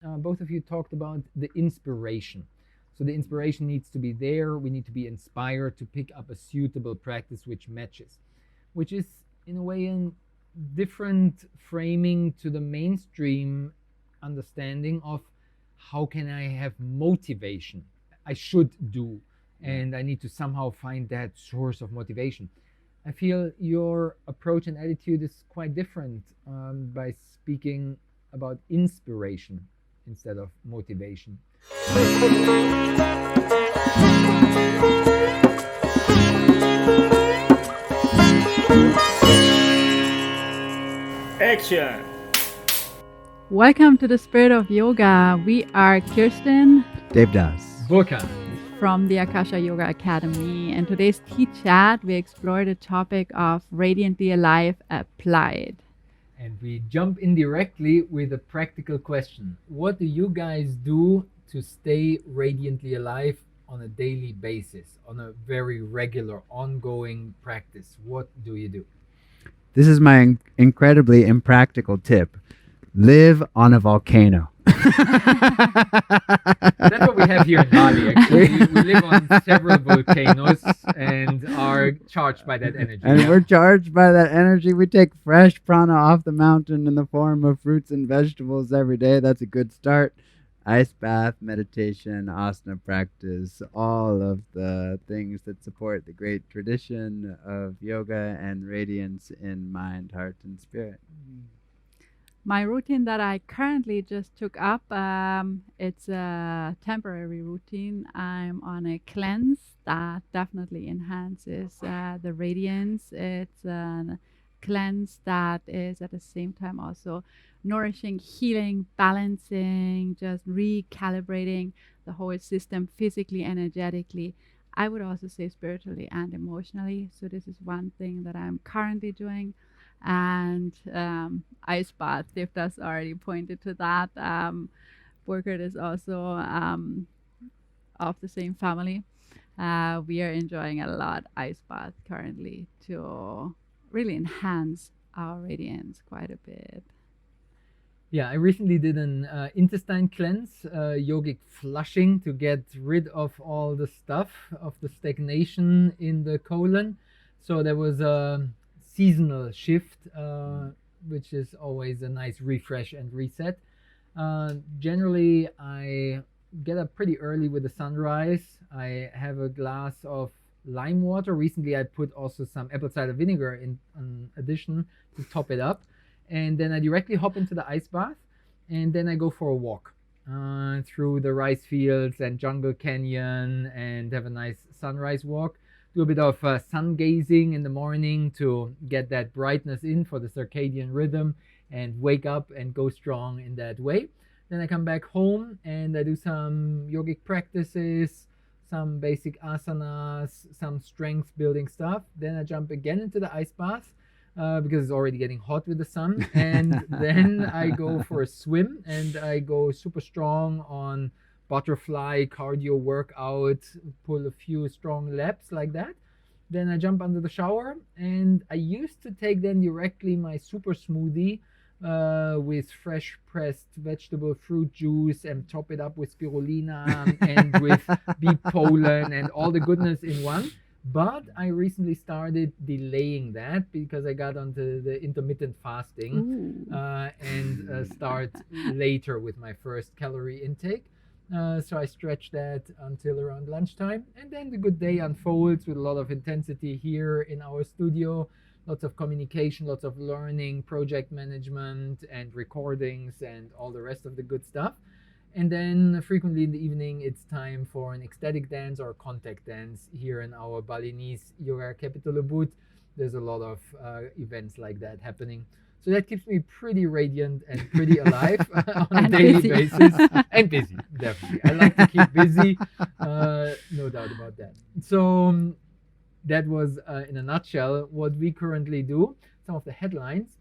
both of you talked about the inspiration. So the inspiration needs to be there. We need to be inspired to pick up a suitable practice which matches, which is in a way a different framing to the mainstream understanding of how can I have motivation. I should do, and I need to somehow find that source of motivation. I feel your approach and attitude is quite different by speaking about inspiration instead of motivation. Action! Welcome to the Spirit of Yoga. We are Kirsten, Devdas, Volkan. from the Akasha Yoga Academy. And today's Tea Chat, we explore the topic of radiantly alive applied. And we jump in directly with a practical question. What do you guys do to stay radiantly alive on a daily basis, on a very regular, ongoing practice? What do you do? This is my incredibly impractical tip. Live on a volcano. That's what we have here in Bali, actually. We live on several volcanoes and are charged by that energy. And we're charged by that energy. We take fresh prana off the mountain in the form of fruits and vegetables every day. That's a good start. Ice bath, meditation, asana practice, all of the things that support the great tradition of yoga and radiance in mind, heart, and spirit. My routine that I currently just took up, it's a temporary routine. I'm on a cleanse that definitely enhances the radiance. It's a cleanse that is at the same time also nourishing, healing, balancing, just recalibrating the whole system physically, energetically. I would also say spiritually and emotionally. So this is one thing that I'm currently doing. And ice bath, Devdas already pointed to that. Burkhard is also of the same family. We are enjoying a lot ice bath currently to really enhance our radiance quite a bit. Yeah, I recently did an intestine cleanse, yogic flushing to get rid of all the stuff, of the stagnation in the colon. So there was a seasonal shift, which is always a nice refresh and reset. Generally, I get up pretty early with the sunrise. I have a glass of lime water. Recently, I put also some apple cider vinegar in addition to top it up. And then I directly hop into the ice bath, and then I go for a walk through the rice fields and jungle canyon and have a nice sunrise walk. Do a bit of sun gazing in the morning to get that brightness in for the circadian rhythm and wake up and go strong in that way. Then I come back home and I do some yogic practices, some basic asanas, some strength building stuff. Then I jump again into the ice bath because it's already getting hot with the sun. And then I go for a swim and I go super strong on butterfly cardio workout, pull a few strong laps like that. Then I jump under the shower and I used to take then directly my super smoothie with fresh pressed vegetable fruit juice and top it up with spirulina and with bee pollen and all the goodness in one. But I recently started delaying that because I got onto the intermittent fasting and start later with my first calorie intake. So I stretch that until around lunchtime, and then the good day unfolds with a lot of intensity here in our studio, lots of communication, lots of learning, project management, and recordings, and all the rest of the good stuff. And then frequently in the evening, it's time for an ecstatic dance or contact dance here in our Balinese yoga capital Ubud. There's a lot of events like that happening. So that keeps me pretty radiant and pretty alive on a daily basis. And busy, definitely. I like to keep busy, no doubt about that. So that was, in a nutshell, what we currently do, some of the headlines.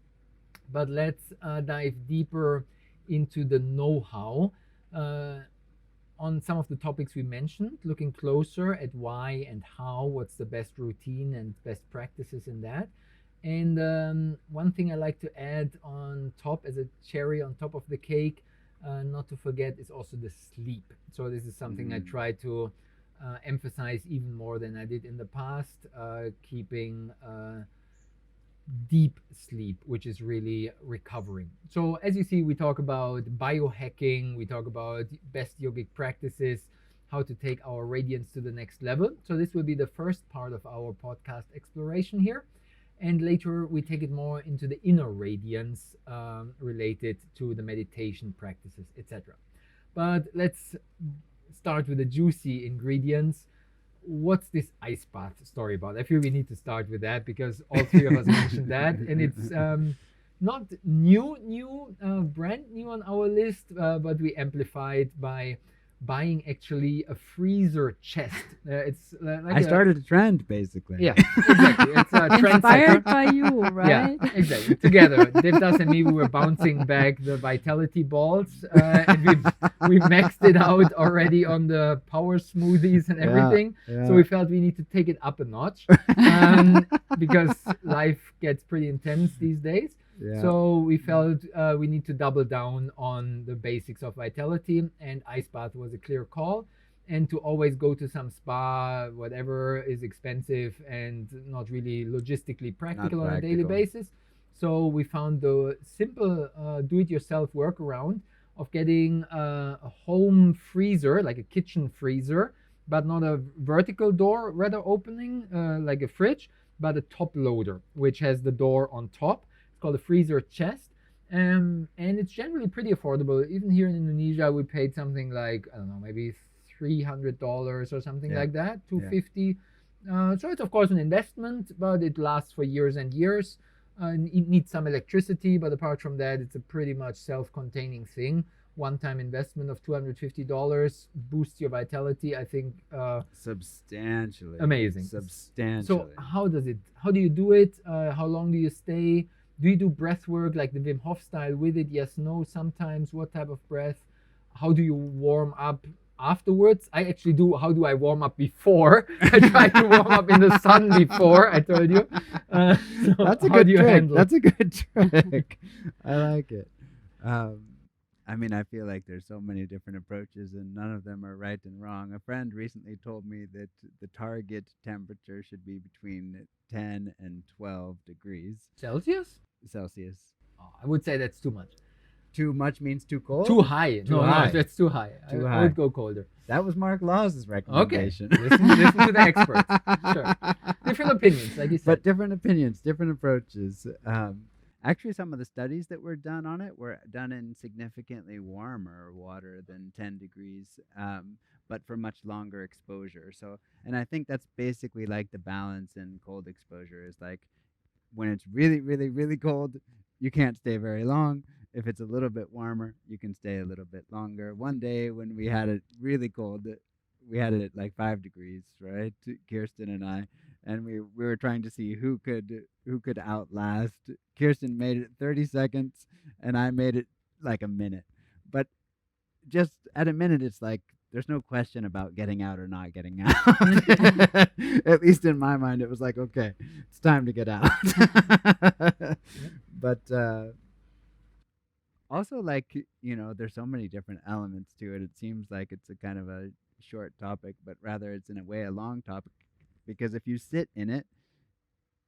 But let's dive deeper into the know-how on some of the topics we mentioned, looking closer at why and how, what's the best routine and best practices in that. And one thing I like to add on top as a cherry on top of the cake, not to forget is also the sleep. So this is something I try to emphasize even more than I did in the past, keeping deep sleep, which is really recovering. So, as you see, we talk about biohacking, we talk about best yogic practices, how to take our radiance to the next level. So, this will be the first part of our podcast exploration here. And later, we take it more into the inner radiance related to the meditation practices, etc. But let's start with the juicy ingredients. What's this ice bath story about? I feel we need to start with that because all three of us mentioned that, and it's not brand new on our list, but we amplified by buying actually a freezer chest. It's like I started a trend, basically. Yeah, exactly. It's a trend Inspired setter. by you, right? Yeah, exactly. Together, Devdas and me, we were bouncing back the vitality balls, and we maxed it out already on the power smoothies and everything. So we felt we need to take it up a notch because life gets pretty intense these days. Yeah. So we felt we need to double down on the basics of vitality, and ice bath was a clear call. And to always go to some spa, whatever is expensive and not really logistically practical on a daily basis. So we found the simple do-it-yourself workaround of getting a home freezer, like a kitchen freezer, but not a vertical door rather opening like a fridge, but a top loader, which has the door on top. It's called a freezer chest. And it's generally pretty affordable. Even here in Indonesia, we paid something like, I don't know, maybe $300 or something like that, 250. So it's of course an investment, but it lasts for years and years. It needs some electricity, but apart from that, it's a pretty much self-containing thing. One-time investment of $250 boosts your vitality. I think substantially. Amazing. Substantially. So how do you do it? How long do you stay? Do you do breath work like the Wim Hof style with it? Yes, no, sometimes. What type of breath? How do you warm up afterwards? I actually do. How do I warm up before? I try to warm up in the sun before, I told you. So that's a how good do you trick. handle That's a good trick. I like it. I mean, I feel like there's so many different approaches and none of them are right and wrong. A friend recently told me that the target temperature should be between 10 and 12 degrees Celsius? Celsius. Oh, I would say that's too much. Too much means too cold? Too high. Too high. No, that's too high. Too I high. would go colder. That was Mark Law's recommendation. Okay. Listen to the experts. Sure. Different opinions, like you said. But different opinions, different approaches. Actually, some of the studies that were done on it were done in significantly warmer water than 10 degrees, but for much longer exposure. So, and I think that's basically like the balance in cold exposure is like when it's really, really, really cold, you can't stay very long. If it's a little bit warmer, you can stay a little bit longer. One day when we had it really cold, we had it at like 5 degrees, right? Kirsten and I, and we were trying to see who could outlast. Kirsten made it 30 seconds, and I made it like a minute. But just at a minute, it's like there's no question about getting out or not getting out. At least in my mind, it was like, okay, it's time to get out. But also, like, there's so many different elements to it. It seems like it's a kind of a short topic, but rather it's in a way a long topic because if you sit in it,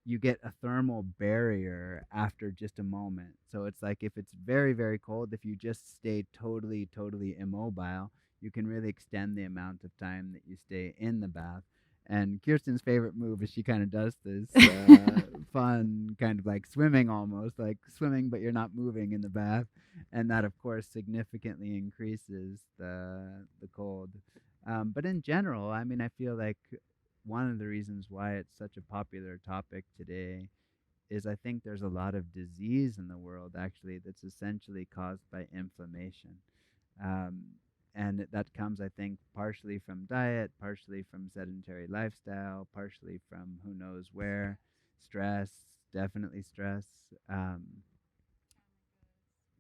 you get a thermal barrier after just a moment. So it's like if it's very, very cold, if you just stay totally, totally immobile, you can really extend the amount of time that you stay in the bath. And Kirsten's favorite move is she kind of does this fun kind of like swimming almost, like swimming, but you're not moving in the bath. And that, of course, significantly increases the cold. But in general, I mean, I feel like one of the reasons why it's such a popular topic today is I think there's a lot of disease in the world actually that's essentially caused by inflammation. And that comes, I think, partially from diet, partially from sedentary lifestyle, partially from who knows where, stress, definitely stress,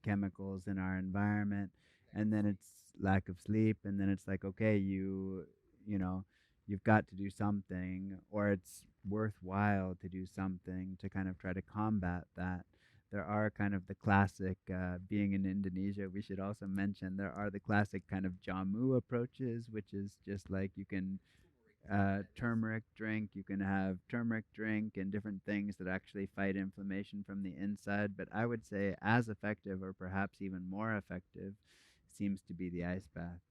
chemicals in our environment, and then it's lack of sleep, and then it's like, okay, you know, you've got to do something, or it's worthwhile to do something to kind of try to combat that. there are kind of the classic, being in Indonesia, we should also mention there are the classic kind of jamu approaches, which is just like you can turmeric drink, you can have turmeric drink and different things that actually fight inflammation from the inside. But I would say as effective, or perhaps even more effective, seems to be the ice bath.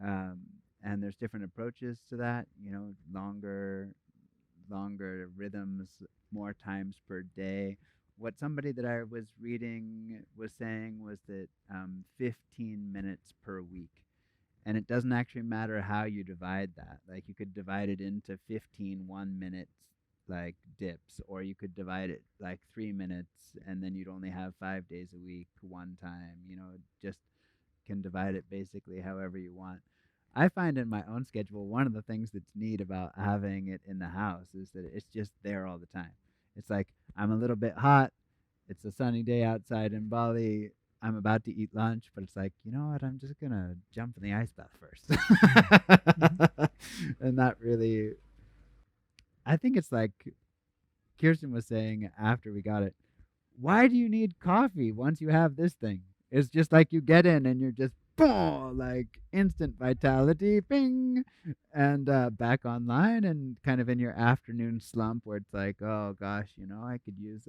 Um, and there's different approaches to that, longer rhythms, more times per day. What somebody that I was reading was saying was that 15 minutes per week. And it doesn't actually matter how you divide that. Like you could divide it into 15 1 minute like dips, or you could divide it like 3 minutes, and then you'd only have 5 days a week, one time. Just can divide it basically however you want. I find in my own schedule, one of the things that's neat about having it in the house is that it's just there all the time. It's like I'm a little bit hot. It's a sunny day outside in Bali. I'm about to eat lunch, but it's like, you know what? I'm just going to jump in the ice bath first. And that really, I think it's like Kirsten was saying after we got it, why do you need coffee once you have this thing? It's just like you get in and you're just boom, like instant vitality, bing, and back online, and kind of in your afternoon slump where it's like, oh gosh, I could use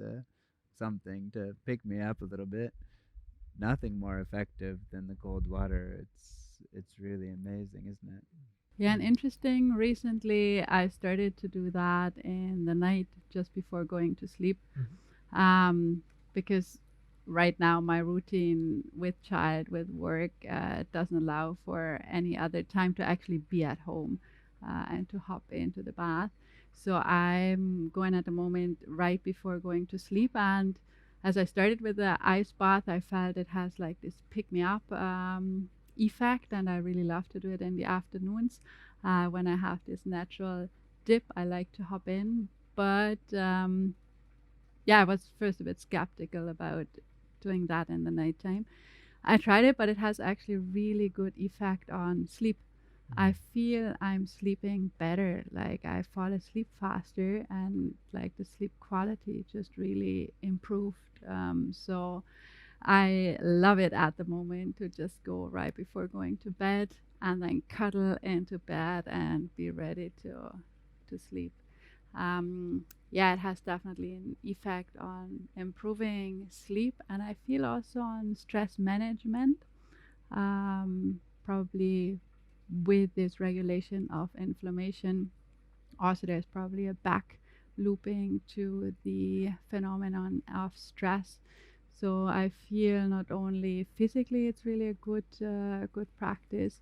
something to pick me up a little bit. Nothing more effective than the cold water. It's really amazing, isn't it? Yeah, and interesting. Recently, I started to do that in the night just before going to sleep, because right now my routine with child, with work, doesn't allow for any other time to actually be at home and to hop into the bath. So I'm going at the moment right before going to sleep, and as I started with the ice bath, I felt it has like this pick me up effect, and I really love to do it in the afternoons when I have this natural dip. I like to hop in, but yeah, I was first a bit skeptical about doing that in the nighttime. I tried it, but it has actually really good effect on sleep. I feel I'm sleeping better, like I fall asleep faster, and like the sleep quality just really improved. So I love it at the moment to just go right before going to bed and then cuddle into bed and be ready to sleep. Yeah, it has definitely an effect on improving sleep, and I feel also on stress management. Probably with this regulation of inflammation, also there's probably a back looping to the phenomenon of stress. So I feel not only physically it's really a good practice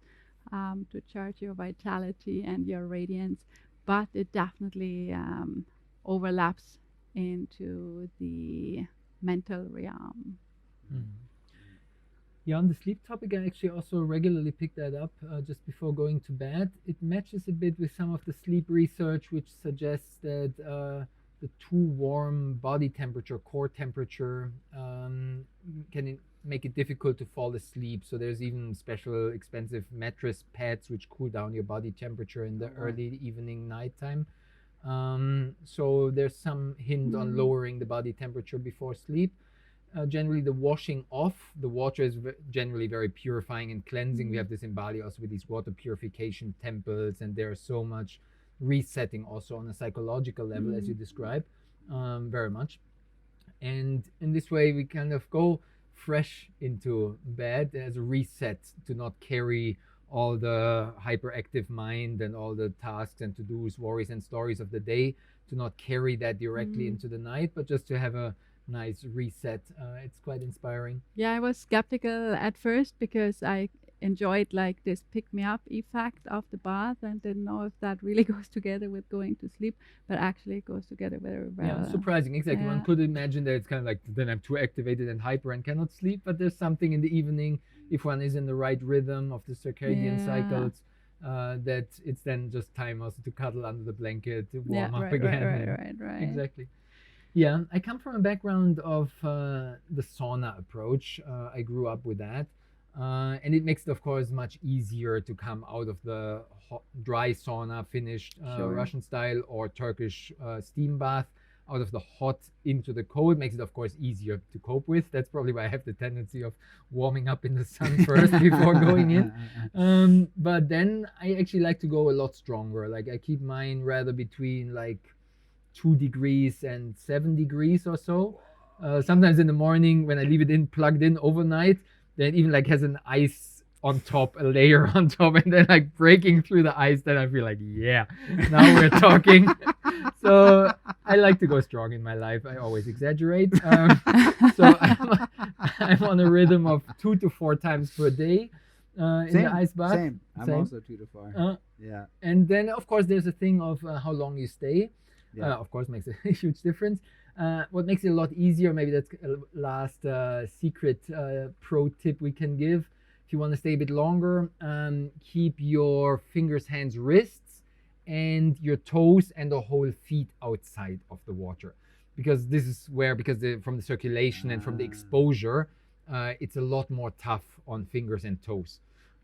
to charge your vitality and your radiance, but it definitely overlaps into the mental realm. Yeah, on the sleep topic, I actually also regularly pick that up just before going to bed. It matches a bit with some of the sleep research, which suggests that the too warm body temperature, core temperature, can make it difficult to fall asleep. So there's even special expensive mattress pads which cool down your body temperature in the early evening, nighttime. So there's some hint on lowering the body temperature before sleep. Generally, the washing off the water is generally very purifying and cleansing. We have this in Bali also with these water purification temples, and there's so much resetting also on a psychological level, as you describe, very much. And in this way, we kind of go fresh into bed as a reset to not carry all the hyperactive mind and all the tasks and to-dos, worries and stories of the day, to not carry that directly into the night, but just to have a nice reset. It's quite inspiring. Yeah, I was skeptical at first because I enjoyed like this pick me up effect of the bath and didn't know if that really goes together with going to sleep, but actually it goes together very well. Yeah, surprising. Exactly. One could imagine that it's kind of like then I'm too activated and hyper and cannot sleep, but there's something in the evening, if one is in the right rhythm of the circadian cycles, that it's then just time also to cuddle under the blanket, to warm up again. Right. Exactly. Yeah, I come from a background of the sauna approach. I grew up with that. And it makes it, of course, much easier to come out of the dry sauna, finished Sure. Russian style or Turkish steam bath out of the hot into the cold. Makes it, of course, easier to cope with. That's probably why I have the tendency of warming up in the sun first before going in. But then I actually like to go a lot stronger. Like I keep mine rather between like 2 degrees and 7 degrees or so. Sometimes in the morning when I leave it in plugged in overnight, then it even like has an ice on top, a layer on top, and then like breaking through the ice. Then I feel like, yeah, now we're talking. So I like to go strong in my life. I always exaggerate. So I'm on a rhythm of 2 to 4 times per day in the ice bath. Same. I'm also 2 to 4. Yeah. And then of course there's a thing of how long you stay. Yeah. Of course makes a huge difference. What makes it a lot easier, maybe that's a last secret pro tip we can give. If you want to stay a bit longer, keep your fingers, hands, wrists, and your toes and the whole feet outside of the water. Because this is where, from the circulation and from the exposure, it's a lot more tough on fingers and toes.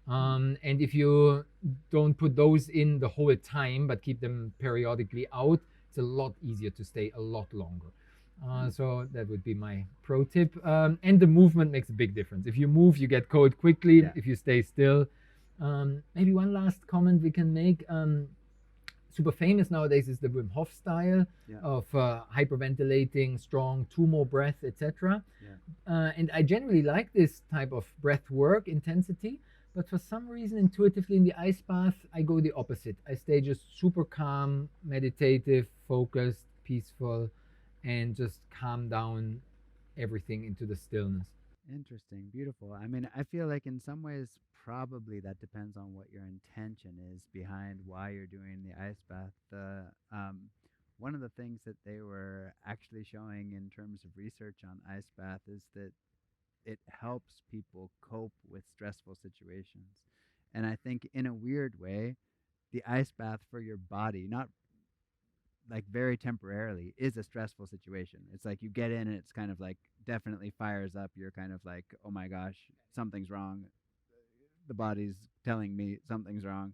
And if you don't put those in the whole time, but keep them periodically out, it's a lot easier to stay a lot longer. So that would be my pro tip. And the movement makes a big difference. If you move, you get cold quickly. Yeah. If you stay still. Maybe one last comment we can make. Super famous nowadays is the Wim Hof style of hyperventilating, strong 2 more breaths, etc. And I generally like this type of breath work intensity. But for some reason, intuitively in the ice bath, I go the opposite. I stay just super calm, meditative, focused, peaceful, and just calm down everything into the stillness. Interesting. Beautiful. I mean, I feel like in some ways, probably that depends on what your intention is behind why you're doing the ice bath. One of the things that they were actually showing in terms of research on ice bath is that it helps people cope with stressful situations. And I think in a weird way, the ice bath for your body, not like very temporarily, is a stressful situation. It's like you get in and it's kind of like definitely fires up. You're kind of like, oh my gosh, something's wrong. The body's telling me something's wrong.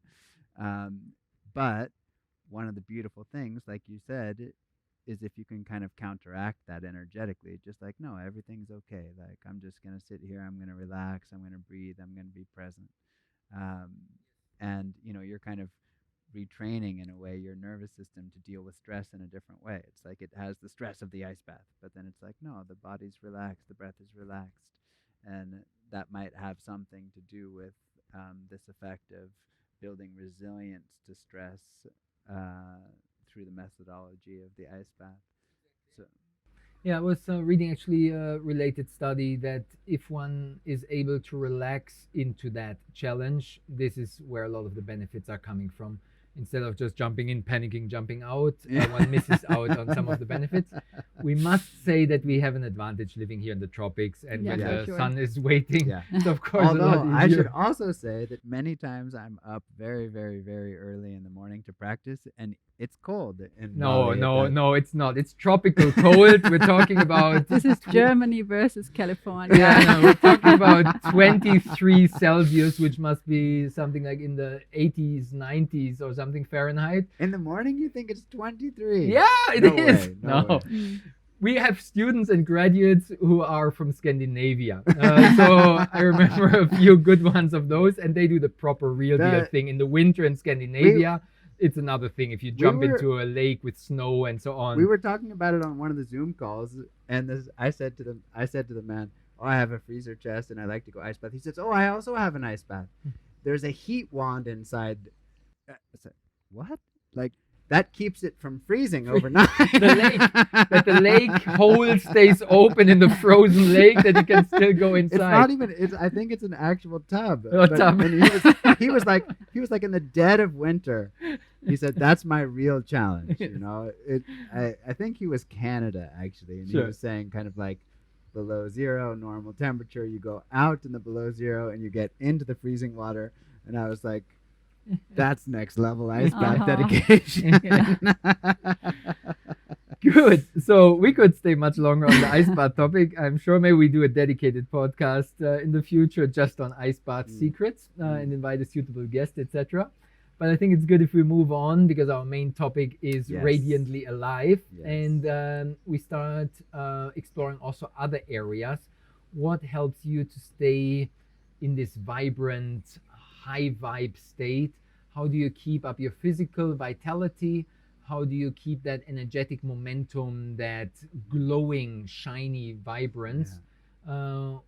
But one of the beautiful things, like you said, is if you can kind of counteract that energetically, just like, no, everything's okay. Like, I'm just going to sit here. I'm going to relax. I'm going to breathe. I'm going to be present. And, you're kind of retraining in a way your nervous system to deal with stress in a different way. It's like it has the stress of the ice bath, but then it's like, no, the body's relaxed. The breath is relaxed. And that might have something to do with this effect of building resilience to stress through the methodology of the ice bath. So, yeah, I was reading actually a related study that if one is able to relax into that challenge, this is where a lot of the benefits are coming from. Instead of just jumping in, panicking, jumping out, one misses out on some of the benefits. We must say that we have an advantage living here in the tropics and when the sun is waiting. Yeah. It's of course Although a lot easier. I should also say that many times I'm up very, very, very early in the morning to practice, and it's cold. No, it's not. It's tropical cold. We're talking about... This is Germany versus California. Yeah, no, we're talking about 23 Celsius, which must be something like in the 80s, 90s or something Fahrenheit. In the morning, you think it's 23? Yeah, it No is. way, no way. We have students and graduates who are from Scandinavia. So I remember a few good ones of those, and they do the proper real deal thing. In the winter in Scandinavia, it's another thing if you jump into a lake with snow and so on. We were talking about it on one of the Zoom calls, and I said to the man, oh, I have a freezer chest and I like to go ice bath. He says, oh, I also have an ice bath. There's a heat wand inside. I said, what? Like, that keeps it from freezing overnight. the lake hole stays open in the frozen lake that you can still go inside. It's not even. I think it's an actual tub. Tub. And he was like in the dead of winter. He said, "That's my real challenge." I think he was Canada actually, and he was saying kind of like below zero normal temperature. You go out in the below zero and you get into the freezing water, and I was like, that's next level ice bath dedication. Good. So we could stay much longer on the ice bath topic. I'm sure maybe we do a dedicated podcast in the future just on ice bath secrets and invite a suitable guest, etc. But I think it's good if we move on because our main topic is Yes. radiantly alive, Yes. and we start exploring also other areas. What helps you to stay in this vibrant, high vibe state? How do you keep up your physical vitality? How do you keep that energetic momentum, that glowing, shiny vibrance?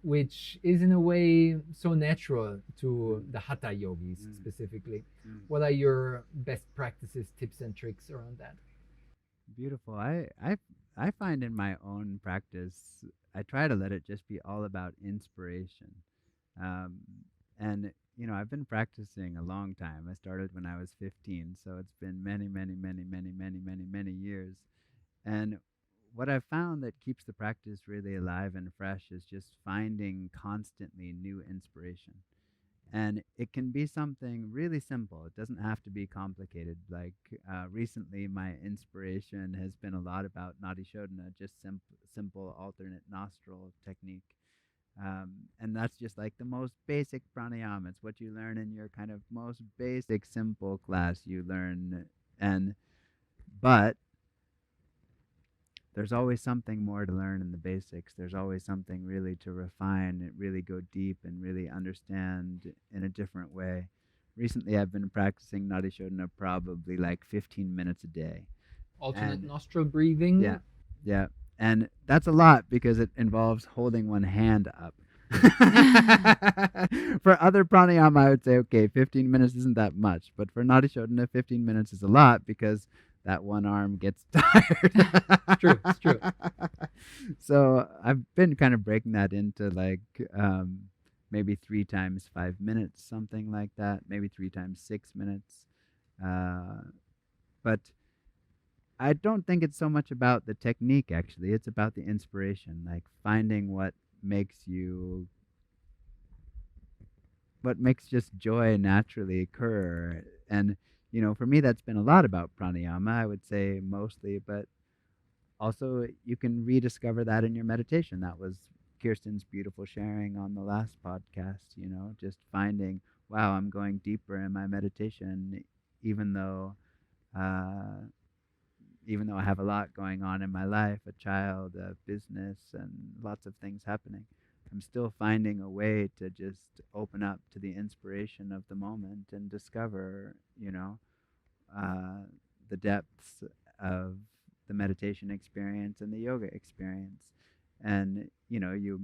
Which is in a way so natural to the hatha yogis specifically. What are your best practices, tips, and tricks around that? Beautiful. I find in my own practice, I try to let it just be all about inspiration. Um, and I've been practicing a long time. I started when I was 15, so it's been many, many, many, many, many, many, many years. And what I've found that keeps the practice really alive and fresh is just finding constantly new inspiration. And it can be something really simple. It doesn't have to be complicated. Like recently, my inspiration has been a lot about Nadi Shodhana, just simple alternate nostril technique. And that's just like the most basic pranayama. It's what you learn in your kind of most basic, simple class you learn. But there's always something more to learn in the basics. There's always something really to refine and really go deep and really understand in a different way. Recently, I've been practicing Nadi Shodhana probably like 15 minutes a day. Alternate nostril breathing. Yeah, yeah. And that's a lot because it involves holding one hand up. For other pranayama, I would say, okay, 15 minutes isn't that much. But for Nadi Shodhana, 15 minutes is a lot because that one arm gets tired. It's true. So I've been kind of breaking that into like maybe 3 times 5 minutes, something like that. Maybe 3 times 6 minutes. But I don't think it's so much about the technique, actually. It's about the inspiration, like finding what makes just joy naturally occur. And for me, that's been a lot about pranayama, I would say mostly, but also you can rediscover that in your meditation. That was Kirsten's beautiful sharing on the last podcast, just finding, wow, I'm going deeper in my meditation, even though I have a lot going on in my life, a child, a business, and lots of things happening. I'm still finding a way to just open up to the inspiration of the moment and discover, the depths of the meditation experience and the yoga experience. And, you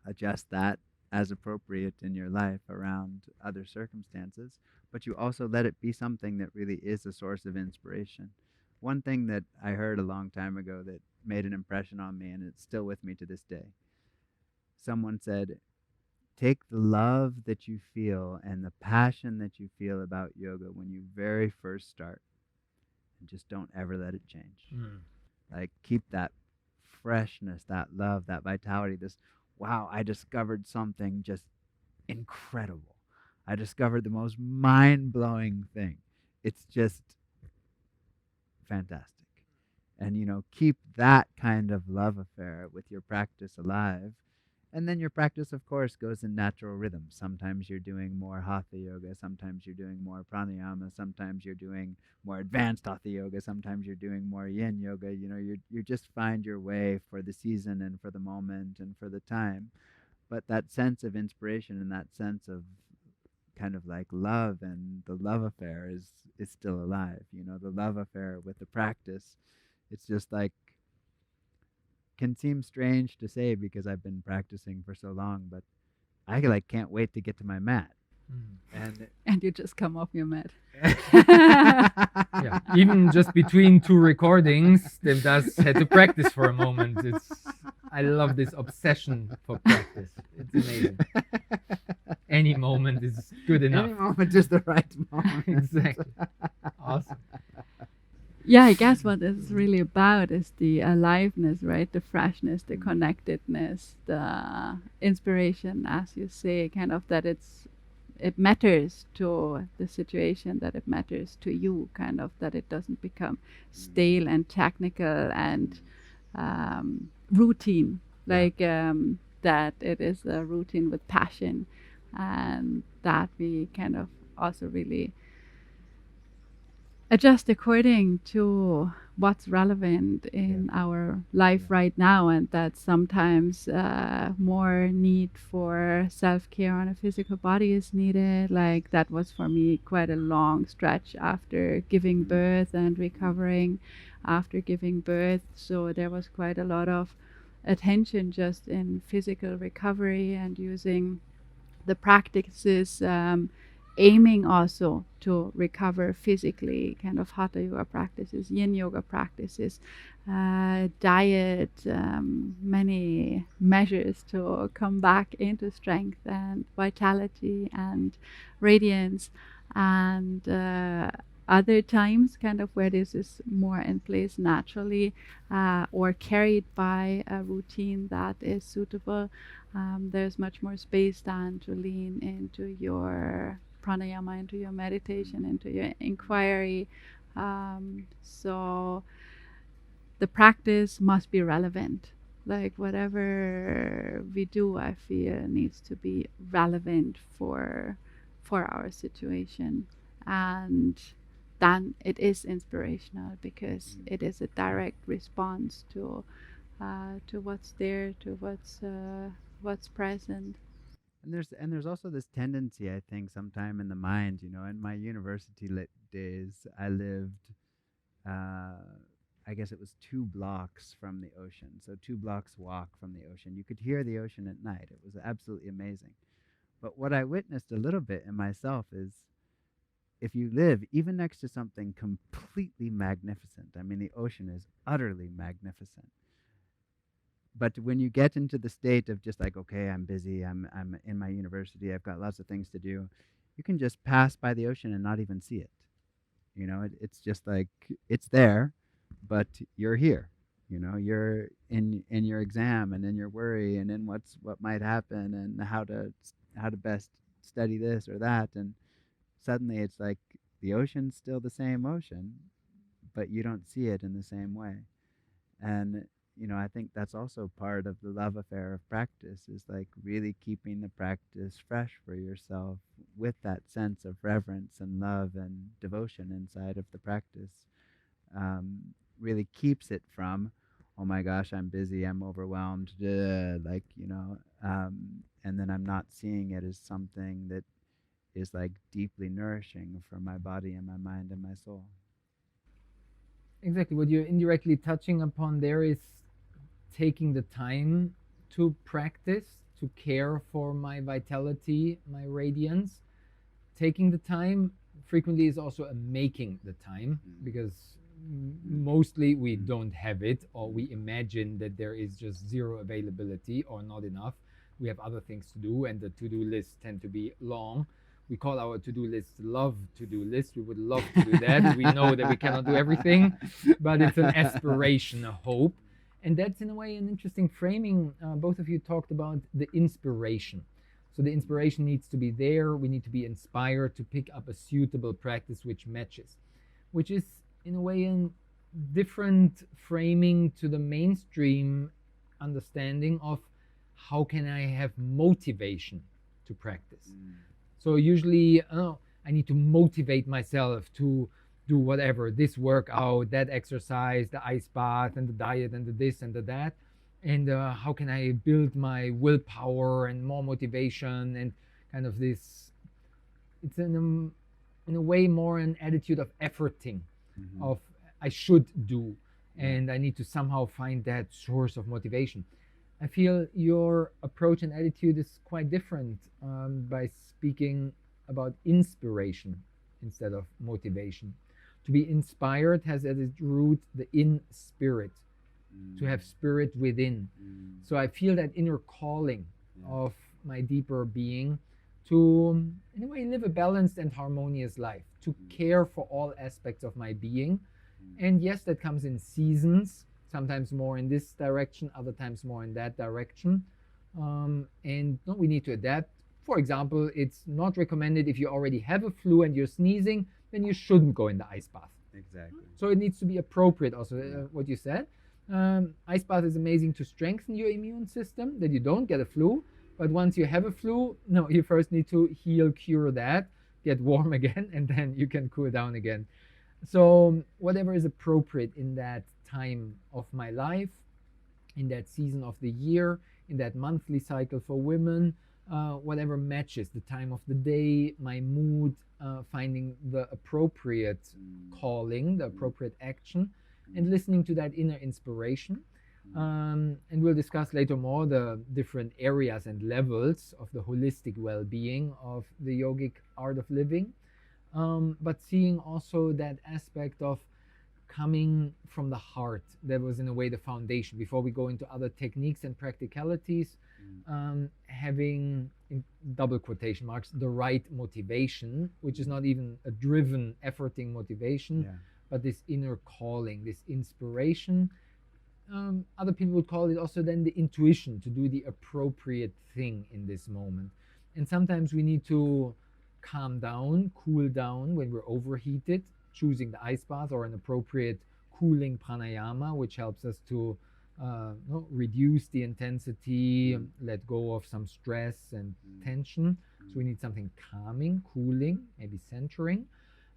adjust that as appropriate in your life around other circumstances, but you also let it be something that really is a source of inspiration. One thing that I heard a long time ago that made an impression on me, and it's still with me to this day. Someone said, take the love that you feel and the passion that you feel about yoga when you very first start, and just don't ever let it change. Like, keep that freshness, that love, that vitality, this, wow, I discovered something just incredible. I discovered the most mind-blowing thing. It's just fantastic. And, keep that kind of love affair with your practice alive. And then your practice, of course, goes in natural rhythm. Sometimes you're doing more hatha yoga. Sometimes you're doing more pranayama. Sometimes you're doing more advanced hatha yoga. Sometimes you're doing more yin yoga. You just find your way for the season and for the moment and for the time. But that sense of inspiration and that sense of kind of like love and the love affair is still alive. The love affair with the practice. It's just like, can seem strange to say because I've been practicing for so long, but I can't wait to get to my mat. And you just come off your mat. Yeah, even just between 2 recordings, Devdas had to practice for a moment. I love this obsession for practice. It's amazing. Any moment is good enough. Any moment is the right moment. Exactly. Awesome. Yeah, I guess what it's really about is the aliveness, right? The freshness, the connectedness, the inspiration, as you say, kind of that it matters to the situation, that it matters to you, kind of that it doesn't become stale and technical and routine, like that it is a routine with passion, and that we kind of also really adjust according to what's relevant Yeah. in our life Yeah. right now, and that sometimes more need for self-care on a physical body is needed. Like that was for me quite a long stretch after giving birth and recovering after giving birth, so there was quite a lot of attention just in physical recovery and using the practices, aiming also to recover physically, kind of hatha yoga practices, yin yoga practices, diet, many measures to come back into strength and vitality and radiance. And other times, kind of where this is more in place naturally, or carried by a routine that is suitable, there's much more space then to lean into your pranayama, into your meditation, into your inquiry. So the practice must be relevant. Like whatever we do, I feel needs to be relevant for our situation, and then it is inspirational because it is a direct response to what's there, to what's present. And there's also this tendency, I think, sometime in the mind. In my university days, I lived, uh, I guess it was 2 blocks from the ocean. So 2 blocks walk from the ocean. You could hear the ocean at night. It was absolutely amazing. But what I witnessed a little bit in myself is, if you live even next to something completely magnificent, I mean, the ocean is utterly magnificent. But when you get into the state of just like, okay, I'm busy, I'm in my university, I've got lots of things to do, you can just pass by the ocean and not even see it. It's just like it's there, but you're here. You're in your exam and in your worry and in what might happen and how to best study this or that, and suddenly it's like the ocean's still the same ocean, but you don't see it in the same way. And I think that's also part of the love affair of practice, is like really keeping the practice fresh for yourself with that sense of reverence and love and devotion inside of the practice. um, Really keeps it from, oh my gosh, I'm busy, I'm overwhelmed, and then I'm not seeing it as something that is like deeply nourishing for my body and my mind and my soul. Exactly. What you're indirectly touching upon there is taking the time to practice, to care for my vitality, my radiance. Taking the time frequently is also a making the time, because mostly we don't have it, or we imagine that there is just zero availability or not enough. We have other things to do, and the to-do lists tend to be long. We call our to-do list love to-do list. We would love to do that. We know that we cannot do everything, but it's an aspiration, a hope. And that's in a way an interesting framing. Both of you talked about the inspiration. So the inspiration needs to be there. We need to be inspired to pick up a suitable practice which matches, which is in a way a different framing to the mainstream understanding of how can I have motivation to practice. So usually, oh, I need to motivate myself to do whatever, this workout, that exercise, the ice bath, and the diet, and the this and the that. And how can I build my willpower and more motivation and kind of this? It's in a way more an attitude of efforting, of I should do, and I need to somehow find that source of motivation. I feel your approach and attitude is quite different, by speaking about inspiration instead of motivation. To be inspired has at its root the in spirit, to have spirit within. So I feel that inner calling of my deeper being to, in a way, live a balanced and harmonious life, to care for all aspects of my being. And yes, that comes in seasons, sometimes more in this direction, other times more in that direction. And no, we need to adapt. For example, it's not recommended if you already have a flu and you're sneezing, then you shouldn't go in the ice bath. Exactly. So it needs to be appropriate also, what you said. Ice bath is amazing to strengthen your immune system, that you don't get a flu. But once you have a flu, no, you first need to heal, cure that, get warm again, and then you can cool down again. So whatever is appropriate in that time of my life, in that season of the year, in that monthly cycle for women, whatever matches the time of the day, my mood, finding the appropriate calling, the appropriate action, and listening to that inner inspiration. And we'll discuss later more the different areas and levels of the holistic well being of the yogic art of living. But seeing also that aspect of coming from the heart, that was in a way the foundation before we go into other techniques and practicalities. Having, in double quotation marks, the right motivation, which is not even a driven efforting motivation, Yeah. but this inner calling, this inspiration. Other people would call it also then the intuition to do the appropriate thing in this moment. And sometimes we need to calm down, cool down when we're overheated, choosing the ice bath or an appropriate cooling pranayama, which helps us to reduce the intensity, let go of some stress and tension. So we need something calming, cooling, maybe centering.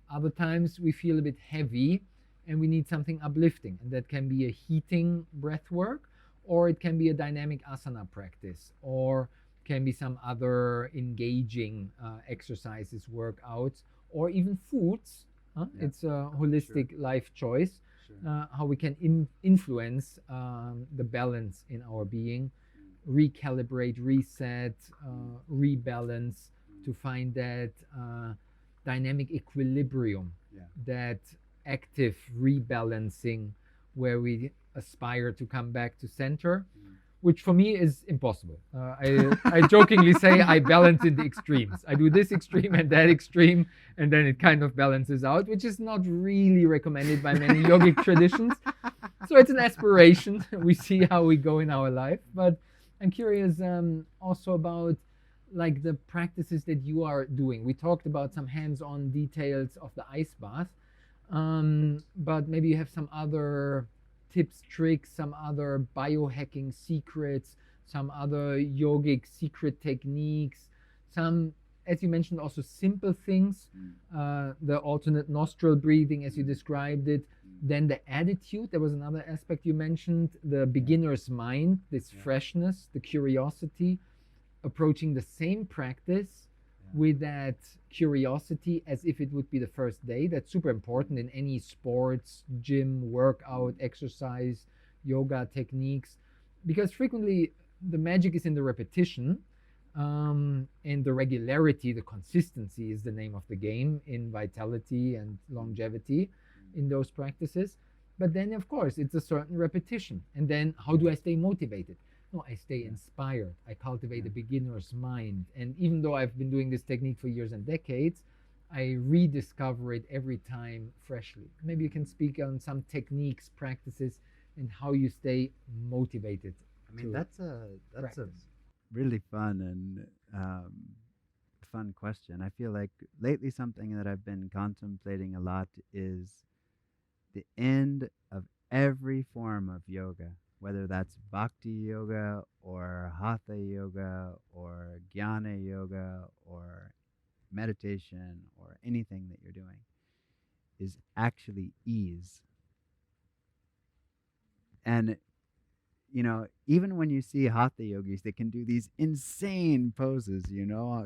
Other times we feel a bit heavy and we need something uplifting, and that can be a heating breath work, or it can be a dynamic asana practice, or can be some other engaging exercises, workouts, or even foods. Yeah. It's a holistic life choice, how we can influence the balance in our being, recalibrate, reset, rebalance, to find that dynamic equilibrium, Yeah. that active rebalancing where we aspire to come back to center, which for me is impossible. I jokingly say I balance in the extremes. I do this extreme and that extreme, and then it kind of balances out, which is not really recommended by many yogic traditions. So it's an aspiration. We see how we go in our life. But I'm curious also about like the practices that you are doing. We talked about some hands-on details of the ice bath, but maybe you have some other tips, tricks, some other biohacking secrets, some other yogic secret techniques, some, as you mentioned, also simple things, the alternate nostril breathing, as you described it. Then the attitude, there was another aspect you mentioned, the beginner's mind, this freshness, the curiosity, approaching the same practice with that curiosity as if it would be the first day. That's super important in any sports, gym, workout, exercise, yoga techniques, because frequently the magic is in the repetition, and the regularity, the consistency is the name of the game in vitality and longevity in those practices. But then, of course, it's a certain repetition. And then, how do I stay motivated? No, I stay inspired. I cultivate a beginner's mind. And even though I've been doing this technique for years and decades, I rediscover it every time freshly. Maybe you can speak on some techniques, practices, and how you stay motivated. I mean, to that's a practice. really fun and fun question. I feel like lately something that I've been contemplating a lot is the end of every form of yoga, whether that's bhakti yoga or hatha yoga or jnana yoga or meditation or anything that you're doing, is actually ease. And even when you see hatha yogis, they can do these insane poses,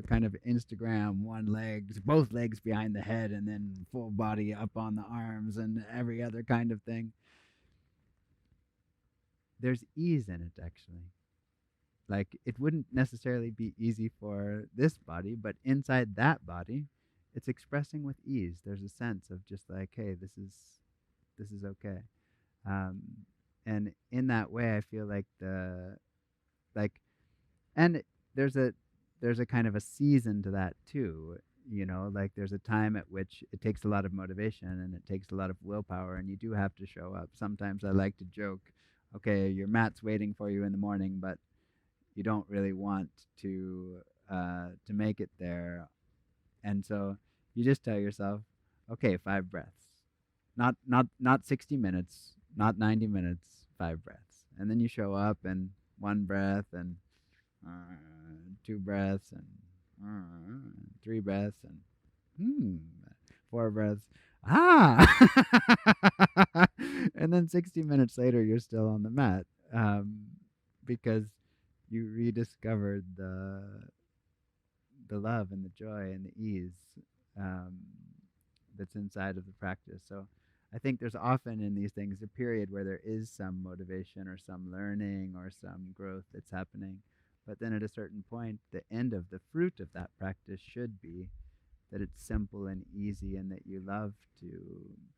kind of Instagram, one legs, both legs behind the head, and then full body up on the arms and every other kind of thing. There's ease in it, actually. Like, it wouldn't necessarily be easy for this body, but inside that body, it's expressing with ease. There's a sense of just like, hey, this is okay. Um, and in that way, I feel like like and there's a kind of a season to that too. Like, there's a time at which it takes a lot of motivation and it takes a lot of willpower, and you do have to show up. Sometimes I like to joke, okay, your mat's waiting for you in the morning, but you don't really want to make it there, and so you just tell yourself, okay, 5 breaths, not 60 minutes, not 90 minutes, 5 breaths, and then you show up and 1 breath and 2 breaths and 3 breaths and 4 breaths. ah. And then 60 minutes later, you're still on the mat, because you rediscovered the love and the joy and the ease, um, that's inside of the practice. So I think there's often in these things a period where there is some motivation or some learning or some growth that's happening. But then at a certain point, the end of the fruit of that practice should be that it's simple and easy and that you love to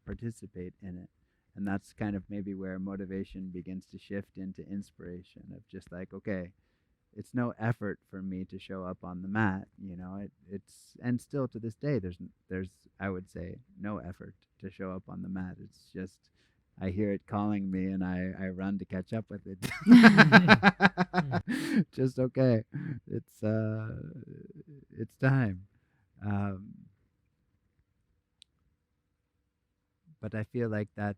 participate in it. And that's kind of maybe where motivation begins to shift into inspiration of just like, okay, it's no effort for me to show up on the mat, it's, and still to this day there's I would say no effort to show up on the mat. It's just I hear it calling me and I run to catch up with it. Just okay, it's time. um, but I feel like that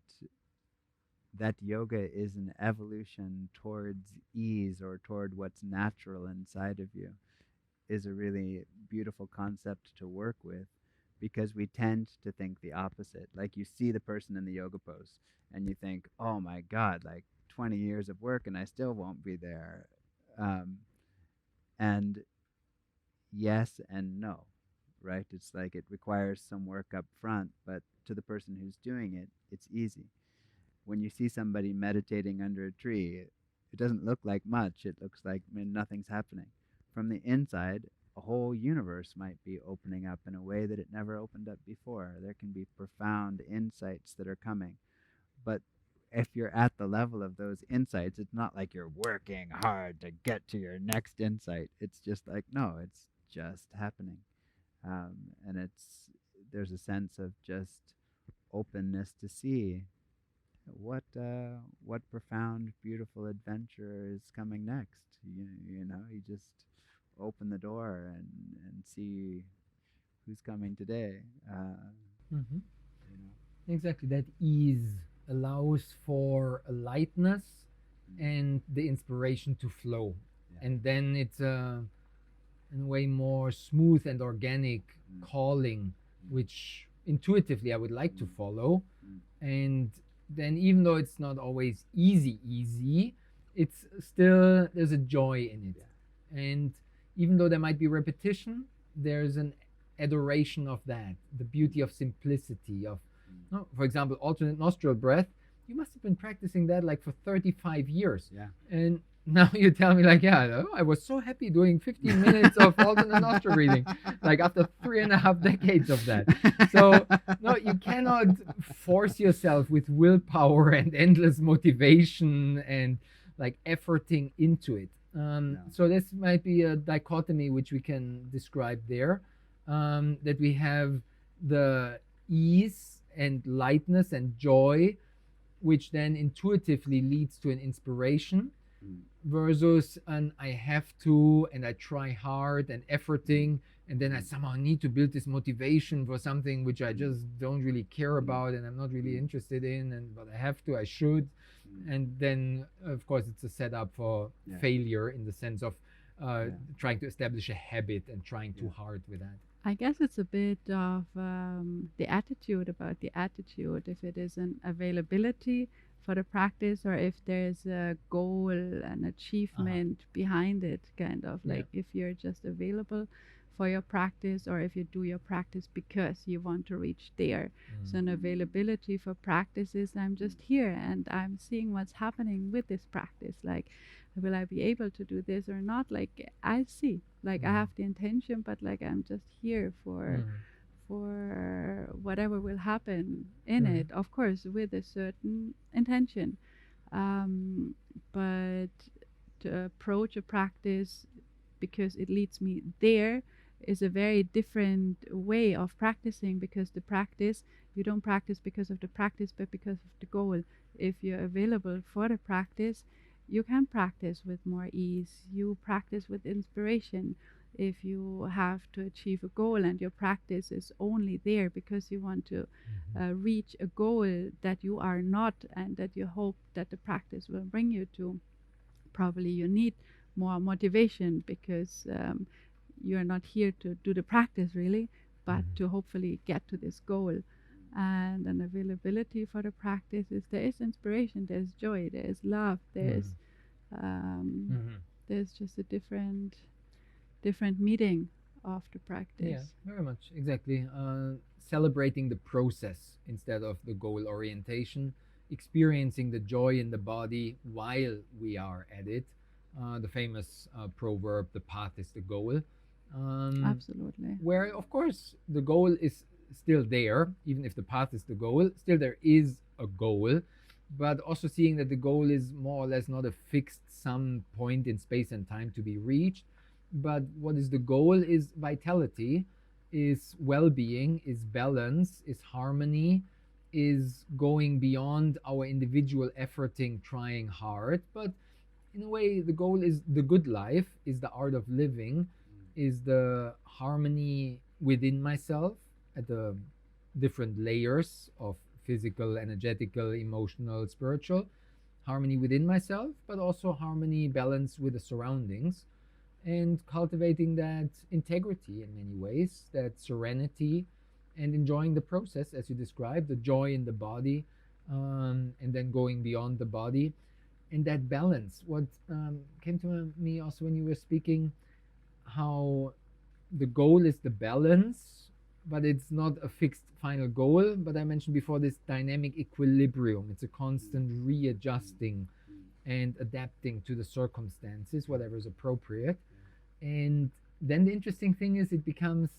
yoga is an evolution towards ease or toward what's natural inside of you is a really beautiful concept to work with, because we tend to think the opposite. Like you see the person in the yoga pose and you think, oh my God, like 20 years of work and I still won't be there. And yes and no, right? It's like it requires some work up front, but to the person who's doing it, it's easy. When you see somebody meditating under a tree, it doesn't look like much. It looks like, I mean, nothing's happening. From the inside, a whole universe might be opening up in a way that it never opened up before. There can be profound insights that are coming. But if you're at the level of those insights, it's not like you're working hard to get to your next insight. It's just like, no, it's just happening. And there's a sense of just openness to see what profound, beautiful adventure is coming next. You just open the door and see who's coming today. Mhm. You know. Exactly. That ease allows for a lightness and the inspiration to flow. Yeah. And then it's in a way more smooth and organic calling, which intuitively I would like to follow. And then even though it's not always easy, it's still, there's a joy in it. And even though there might be repetition, there's an adoration of that, the beauty of simplicity, of, no, for example, alternate nostril breath. You must have been practicing that like for 35 years. Yeah. And now you tell me like, yeah, I was so happy doing 15 minutes of alternate nostril breathing, like after 3.5 decades of that. So no, you cannot force yourself with willpower and endless motivation and like efforting into it. No. So this might be a dichotomy which we can describe there, that we have the ease and lightness and joy, which then intuitively leads to an inspiration, versus an I have to and I try hard and efforting, and then I somehow need to build this motivation for something which I just don't really care about and I'm not really interested in, and but I have to, I should. And then of course it's a setup for failure in the sense of trying to establish a habit and trying too hard with that. I guess it's a bit of the attitude about the attitude, if it is an availability for the practice or if there's a goal, an achievement behind it, kind of like if you're just available for your practice or if you do your practice because you want to reach there. So an availability for practice is I'm just here and I'm seeing what's happening with this practice. Like, will I be able to do this or not? Like, I see, like I have the intention, but like I'm just here for whatever will happen in it, of course with a certain intention, but to approach a practice because it leads me there is a very different way of practicing, because the practice, you don't practice because of the practice but because of the goal. If you're available for the practice, you can practice with more ease, you practice with inspiration. If you have to achieve a goal and your practice is only there because you want to reach a goal that you are not and that you hope that the practice will bring you to, probably you need more motivation because you're not here to do the practice really, but to hopefully get to this goal. and an availability for the practices. There is inspiration, there's joy, there's love, um, Mhm. there's just a different meeting of the Yeah, practice. very much. Exactly. Celebrating the process instead of the goal orientation, experiencing the joy in the body while we are at it. The famous proverb, the path is the goal. Um, Absolutely. where, of course, the goal is still there, even if the path is the goal, still there is a goal. But also seeing that the goal is more or less not a fixed some point in space and time to be reached, but what is the goal is vitality, is well-being, is balance, is harmony, is going beyond our individual efforting, trying hard, but in a way the goal is the good life, is the art of living, is the harmony within myself at the different layers of physical, energetical, emotional, spiritual harmony within myself, but also harmony, balance with the surroundings, and cultivating that integrity in many ways, that serenity, and enjoying the process as you described, the joy in the body, and then going beyond the body, and that balance. What came to me also when you were speaking, how the goal is the balance, but it's not a fixed final goal. But I mentioned before this dynamic equilibrium. It's a constant readjusting and adapting to the circumstances, whatever is appropriate. And then the interesting thing is it becomes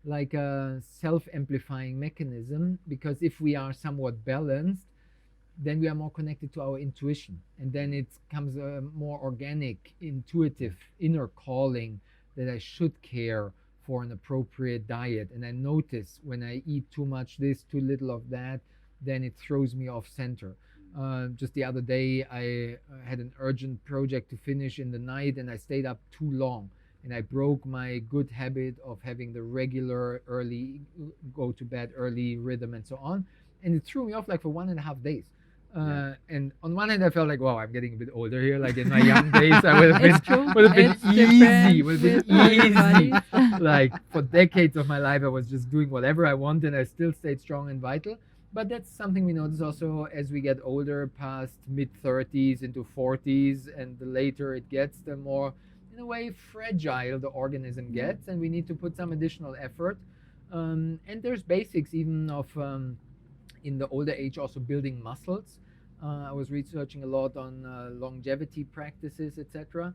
like a self-amplifying mechanism, because if we are somewhat balanced, then we are more connected to our intuition, and then it comes a more organic, intuitive inner calling that I should care for an appropriate diet. And I notice when I eat too much this, too little of that, then it throws me off center. Just the other day, I had an urgent project to finish in the night, and I stayed up too long. And I broke my good habit of having the regular early go to bed early rhythm and so on. And it threw me off like for 1.5 days. And on one hand, I felt like, wow, I'm getting a bit older here. Like in my young days, I would have It's been, true. would have been It's easy, different would have with been easy. everybody. Like for decades of my life, I was just doing whatever I wanted. I still stayed strong and vital. But that's something we notice also as we get older, past mid 30s into 40s, and the later it gets, the more, in a way, fragile the organism gets, and we need to put some additional effort. And there's basics even of in the older age also building muscles. I was researching a lot on longevity practices, etc.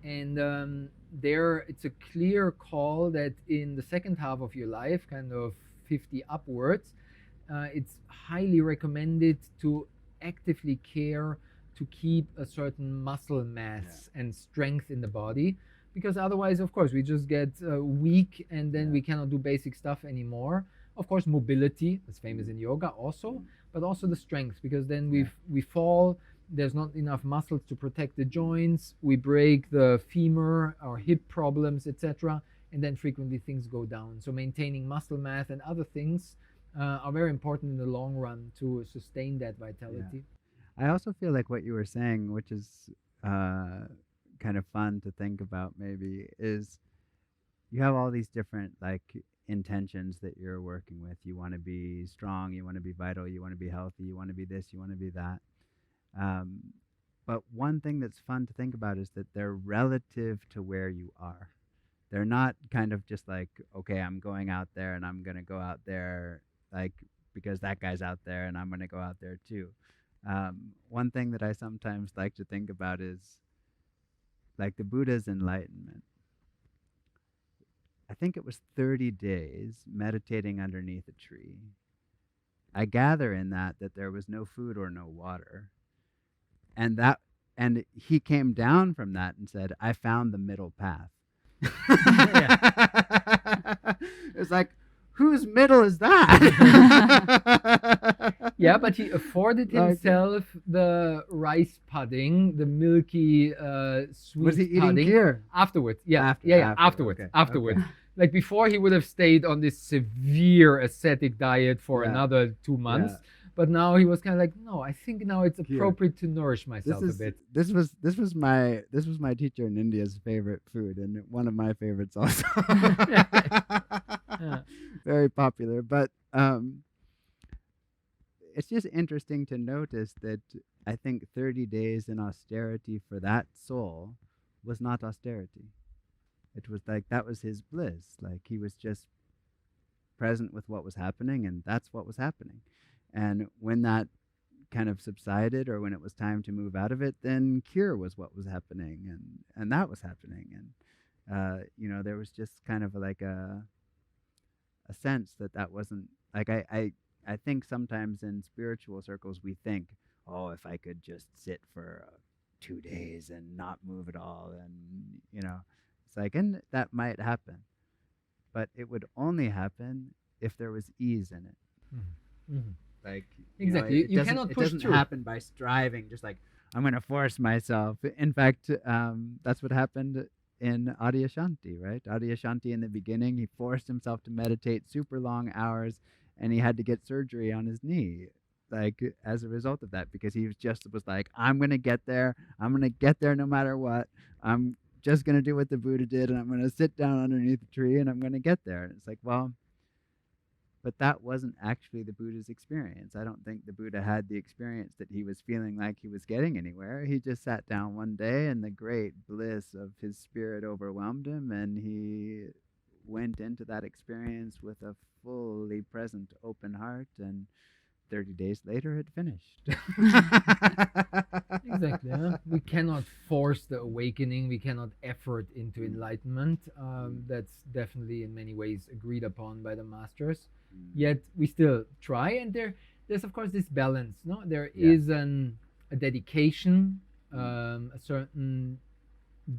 And there, it's a clear call that in the second half of your life, kind of 50 upwards, it's highly recommended to actively care to keep a certain muscle mass and strength in the body, because otherwise, of course, we just get weak, and then we cannot do basic stuff anymore. Of course, mobility is famous in yoga also, but also the strength, because then we fall, there's not enough muscles to protect the joints, we break the femur or hip problems, etc., and then frequently things go down. So maintaining muscle mass and other things are very important in the long run to sustain that vitality. I also feel like what you were saying, which is uh, kind of fun to think about, maybe, is you have all these different like intentions that you're working with. You want to be strong, you want to be vital, you want to be healthy, you want to be this, you want to be that. Um, but one thing that's fun to think about is that they're relative to where you are. They're not kind of just like, okay, I'm going out there and I'm going to go out there like because that guy's out there and I'm going to go out there too. One thing that I sometimes like to think about is like the Buddha's enlightenment. I think it was 30 days meditating underneath a tree. I gather in that there was no food or no water. And he came down from that and said, I found the middle path. It's like, whose middle is that? Yeah, but he afforded himself the rice pudding, the milky sweet Was he eating pudding gear? afterwards. Yeah, Afterwards. Okay, afterwards. okay. Like before, he would have stayed on this severe ascetic diet for another 2 months. But now he was kind of like, no, I think now it's appropriate to nourish myself a bit. This was my teacher in India's favorite food, and one of my favorites also. Yeah. Very popular, but it's just interesting to notice that I think 30 days in austerity for that soul was not austerity. It was like that was his bliss. Like he was just present with what was happening, and that's what was happening. And when that kind of subsided, or when it was time to move out of it, then cure was what was happening, and that was happening. And there was just kind of like a sense that that wasn't like I think sometimes in spiritual circles we think, oh, if I could just sit for 2 days and not move at all, and it's like, and that might happen, but it would only happen if there was ease in it. Mm-hmm. Mm-hmm. Like exactly, you cannot push doesn't through. happen by striving, just like I'm going to force myself. In fact, that's what happened in Adyashanti, right? Adyashanti in the beginning, he forced himself to meditate super long hours, and he had to get surgery on his knee, like as a result of that, because he was like, I'm going to get there. I'm going to get there no matter what. I'm just going to do what the Buddha did, and I'm going to sit down underneath a tree, and I'm going to get there. And it's like, well, but that wasn't actually the Buddha's experience. I don't think the Buddha had the experience that he was feeling like he was getting anywhere. He just sat down one day and the great bliss of his spirit overwhelmed him, and he went into that experience with a fully present, open heart, and 30 days later it finished. Exactly. Yeah? We cannot force the awakening. We cannot effort into enlightenment. That's definitely in many ways agreed upon by the masters. Yet we still try, and there's of course this balance. No, there is a dedication, a certain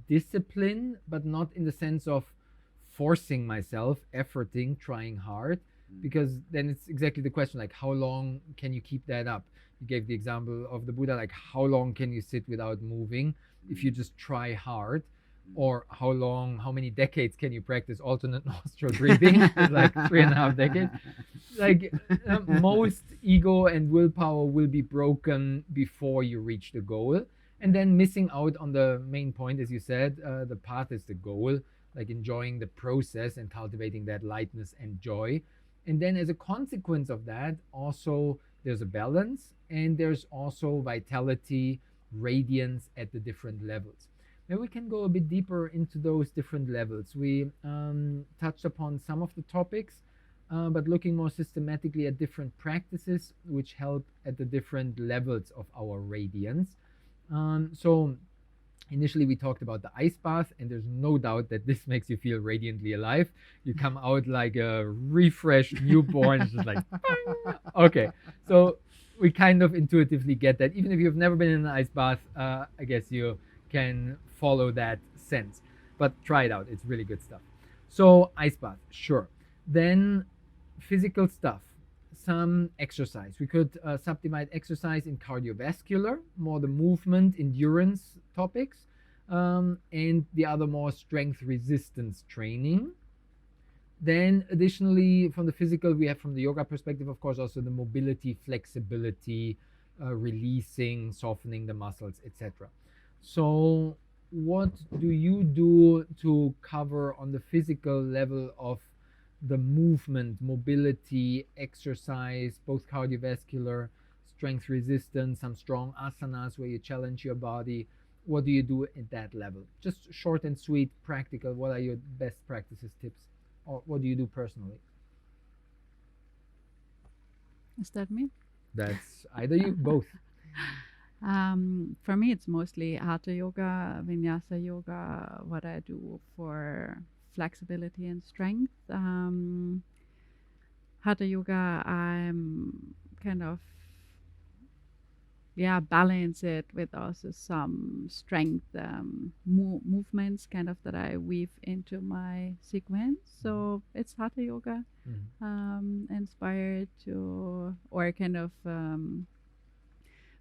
discipline, but not in the sense of forcing myself, efforting, trying hard, because then it's exactly the question, like how long can you keep that up? You gave the example of the Buddha, like how long can you sit without moving if you just try hard? Or how many decades can you practice alternate nostril breathing? Like 3.5 decades. Like most ego and willpower will be broken before you reach the goal, and then missing out on the main point, as you said, the path is the goal, like enjoying the process and cultivating that lightness and joy. And then as a consequence of that, also there's a balance, and there's also vitality, radiance at the different levels. Maybe we can go a bit deeper into those different levels. We touched upon some of the topics, but looking more systematically at different practices which help at the different levels of our radiance. So initially we talked about the ice bath, and there's no doubt that this makes you feel radiantly alive. You come out like a refreshed newborn. It's just like, bang! Okay. So we kind of intuitively get that. Even if you've never been in an ice bath, I guess you can follow that sense. But try it out. It's really good stuff. So ice bath, sure. Then physical stuff. Some exercise. We could subdivide exercise in cardiovascular, more the movement, endurance topics, and the other more strength resistance training. Then additionally, from the physical, we have from the yoga perspective, of course, also the mobility, flexibility, releasing, softening the muscles, etc. So what do you do to cover on the physical level of the movement, mobility, exercise, both cardiovascular, strength resistance, some strong asanas where you challenge your body? What do you do at that level? Just short and sweet, practical. What are your best practices, tips? Or what do you do personally? Is that me? That's either you, both. For me, it's mostly hatha yoga, vinyasa yoga, what I do for flexibility and strength. Hatha yoga, I'm kind of balance it with also some strength movements kind of that I weave into my sequence. So it's hatha yoga, inspired to, or kind of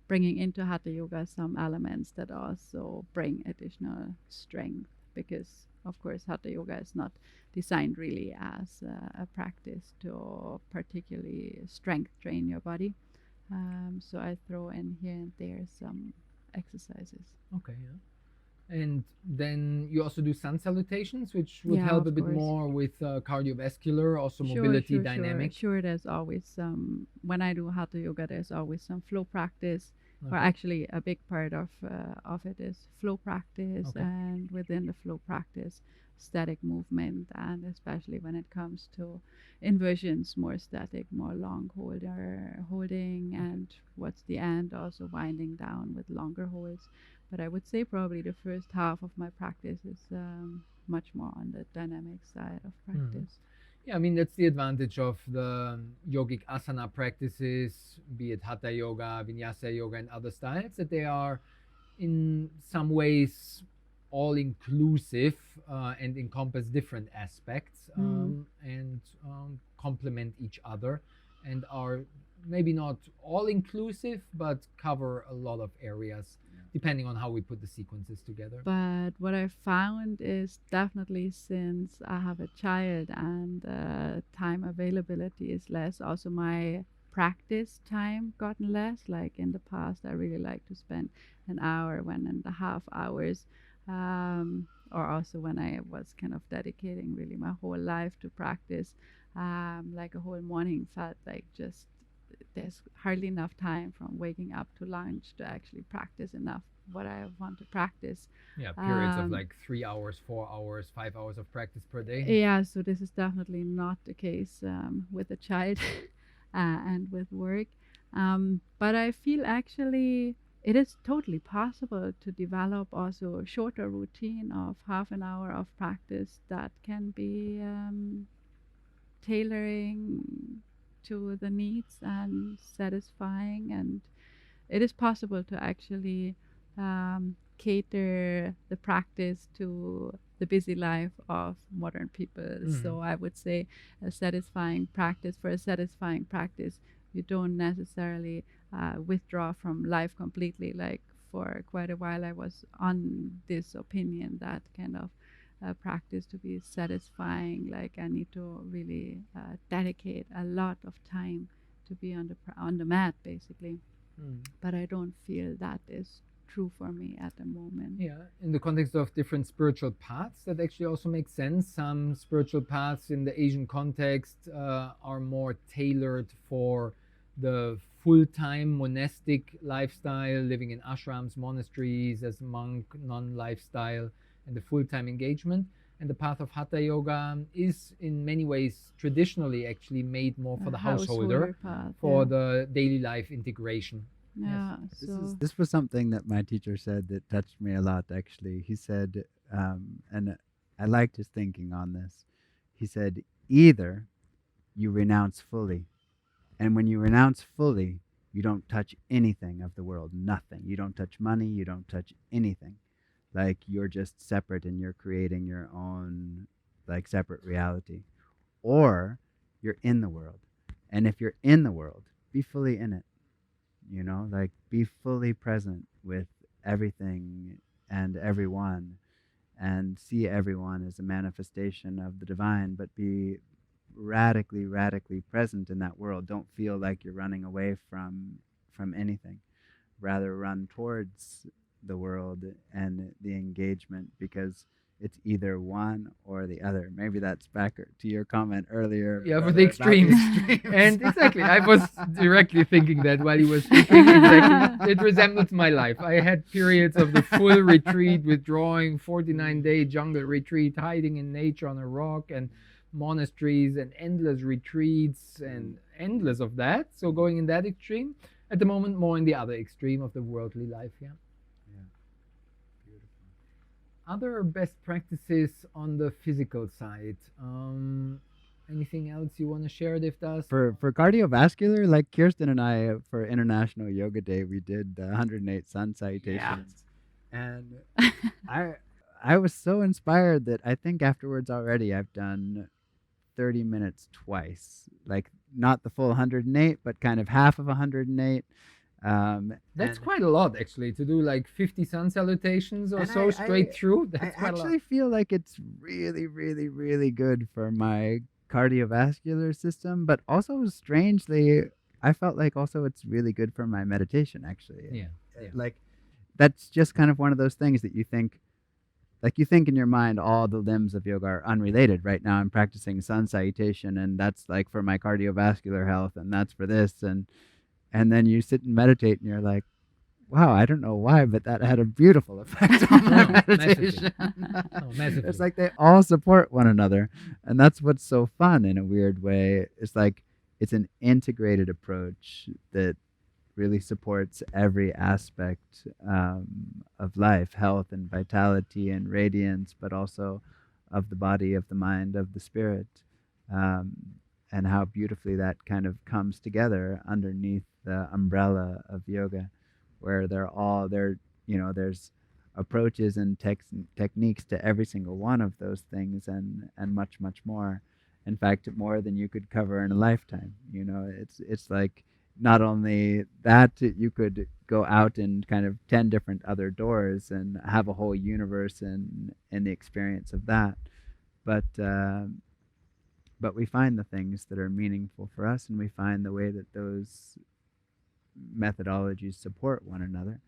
bringing into hatha yoga some elements that also bring additional strength, because of course hatha yoga is not designed really as a practice to particularly strength train your body. So I throw in here and there some exercises. Okay, yeah. And then you also do sun salutations, which would Yeah, help a of bit course. more with cardiovascular, also Sure, mobility sure, sure, dynamic. sure. There's always some, when I do hatha yoga, there's always some flow practice, or Okay. actually a big part of it is flow practice, Okay. and within the flow practice, static movement, and especially when it comes to inversions, more static, more long holding, and what's the end, also winding down with longer holds. But I would say probably the first half of my practice is much more on the dynamic side of Mhm. practice. Yeah, I mean, that's the advantage of the yogic asana practices, be it hatha yoga, vinyasa yoga, and other styles, that they are in some ways all inclusive and encompass different aspects Mm. and complement each other and are maybe not all inclusive but cover a lot of areas depending on how we put the sequences together. But what I found is definitely since I have a child and time availability is less, also my practice time gotten less. Like in the past, I really like to spend an hour, 1.5 hours, or also when I was kind of dedicating really my whole life to practice, like a whole morning felt like just there's hardly enough time from waking up to lunch to actually practice enough what I want to practice. Yeah, periods of like 3 hours, 4 hours, 5 hours of practice per day. Yeah, so this is definitely not the case with a child and with work. But I feel actually it is totally possible to develop also a shorter routine of half an hour of practice that can be tailoring to the needs and satisfying, and it is possible to actually cater the practice to the busy life of modern people. So I would say a satisfying practice, for a satisfying practice, you don't necessarily withdraw from life completely. Like for quite a while, I was on this opinion that kind of practice to be satisfying, like I need to really dedicate a lot of time to be on the mat, basically. But I don't feel that is true for me at the moment. Yeah, in the context of different spiritual paths, that actually also makes sense. Some spiritual paths in the Asian context are more tailored for the full time monastic lifestyle, living in ashrams, monasteries as monk, non lifestyle, and the full time engagement. And the path of Hatha Yoga is in many ways traditionally actually made more for A the householder, path, for yeah. the daily life integration. Yeah, This so this was something that my teacher said that touched me a lot. Actually, he said, and I liked his thinking on this. He said, either you renounce fully, and when you renounce fully, you don't touch anything of the world, nothing. You don't touch money. You don't touch anything. Like you're just separate, and you're creating your own like separate reality, or you're in the world, and if you're in the world, be fully in it, like be fully present with everything and everyone, and see everyone as a manifestation of the divine, but be radically, radically present in that world. Don't feel like you're running away from anything. Rather run towards the world and the engagement, because it's either one or the other. Maybe that's back to your comment earlier. Yeah, for brother, the about extremes. And exactly, I was directly thinking that while he was speaking. Exactly, it resembles my life. I had periods of the full retreat, withdrawing, 49-day jungle retreat, hiding in nature on a rock, and monasteries, and endless retreats, and endless of that. So going in that extreme. At the moment, more in the other extreme of the worldly life. Yeah. Yeah. Beautiful. Other best practices on the physical side. Anything else you want to share, Devdas? For cardiovascular, like Kirsten and I, for International Yoga Day, we did the 108 sun salutations, and I I was so inspired that I think afterwards already I've done 30 minutes twice, like not the full 108, but kind of half of 108. That's And quite a lot, actually, to do like 50 sun salutations or And so straight through. I That's quite a lot. actually feel like it's really, really, really good for my cardiovascular system, but also strangely, I felt like also it's really good for my meditation, actually. Yeah. Like, that's just kind of one of those things that you think, like you think in your mind all the limbs of yoga are unrelated. Right now I'm practicing sun salutation, and that's like for my cardiovascular health, and that's for this, and then you sit and meditate and you're like, wow, I don't know why, but that had a beautiful effect on my No, meditation. massively. It's like they all support one another. And that's what's so fun in a weird way. It's like it's an integrated approach that really supports every aspect of life, health and vitality and radiance, but also of the body, of the mind, of the spirit. Um, and how beautifully that kind of comes together underneath the umbrella of yoga, where there's approaches and techniques to every single one of those things, and much more. In fact, more than you could cover in a lifetime. It's like not only that, you could go out and kind of 10 different other doors and have a whole universe in the experience of that, but we find the things that are meaningful for us, and we find the way that those methodologies support one another,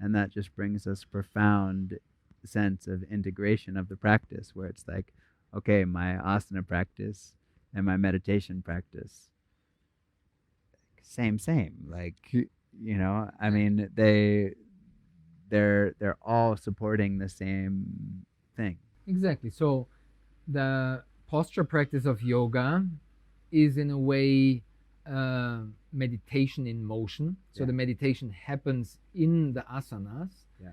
and that just brings us profound sense of integration of the practice, where it's like, okay, my asana practice and my meditation practice, same, like, I mean, they're all supporting the same thing. Exactly. So the posture practice of yoga is in a way meditation in motion. So the meditation happens in the asanas. Yeah.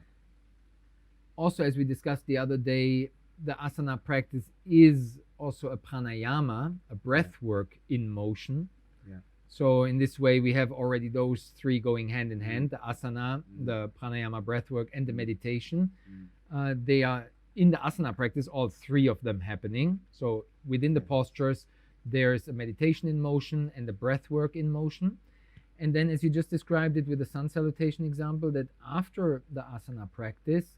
Also, as we discussed the other day, the asana practice is also a pranayama, a breath work in motion. Yeah. So in this way, we have already those three going hand in hand: the asana, the pranayama, breath work, and the meditation. They are in the asana practice, all three of them happening. So within the postures, there's a meditation in motion and the breath work in motion. And then, as you just described it with the sun salutation example, that after the asana practice,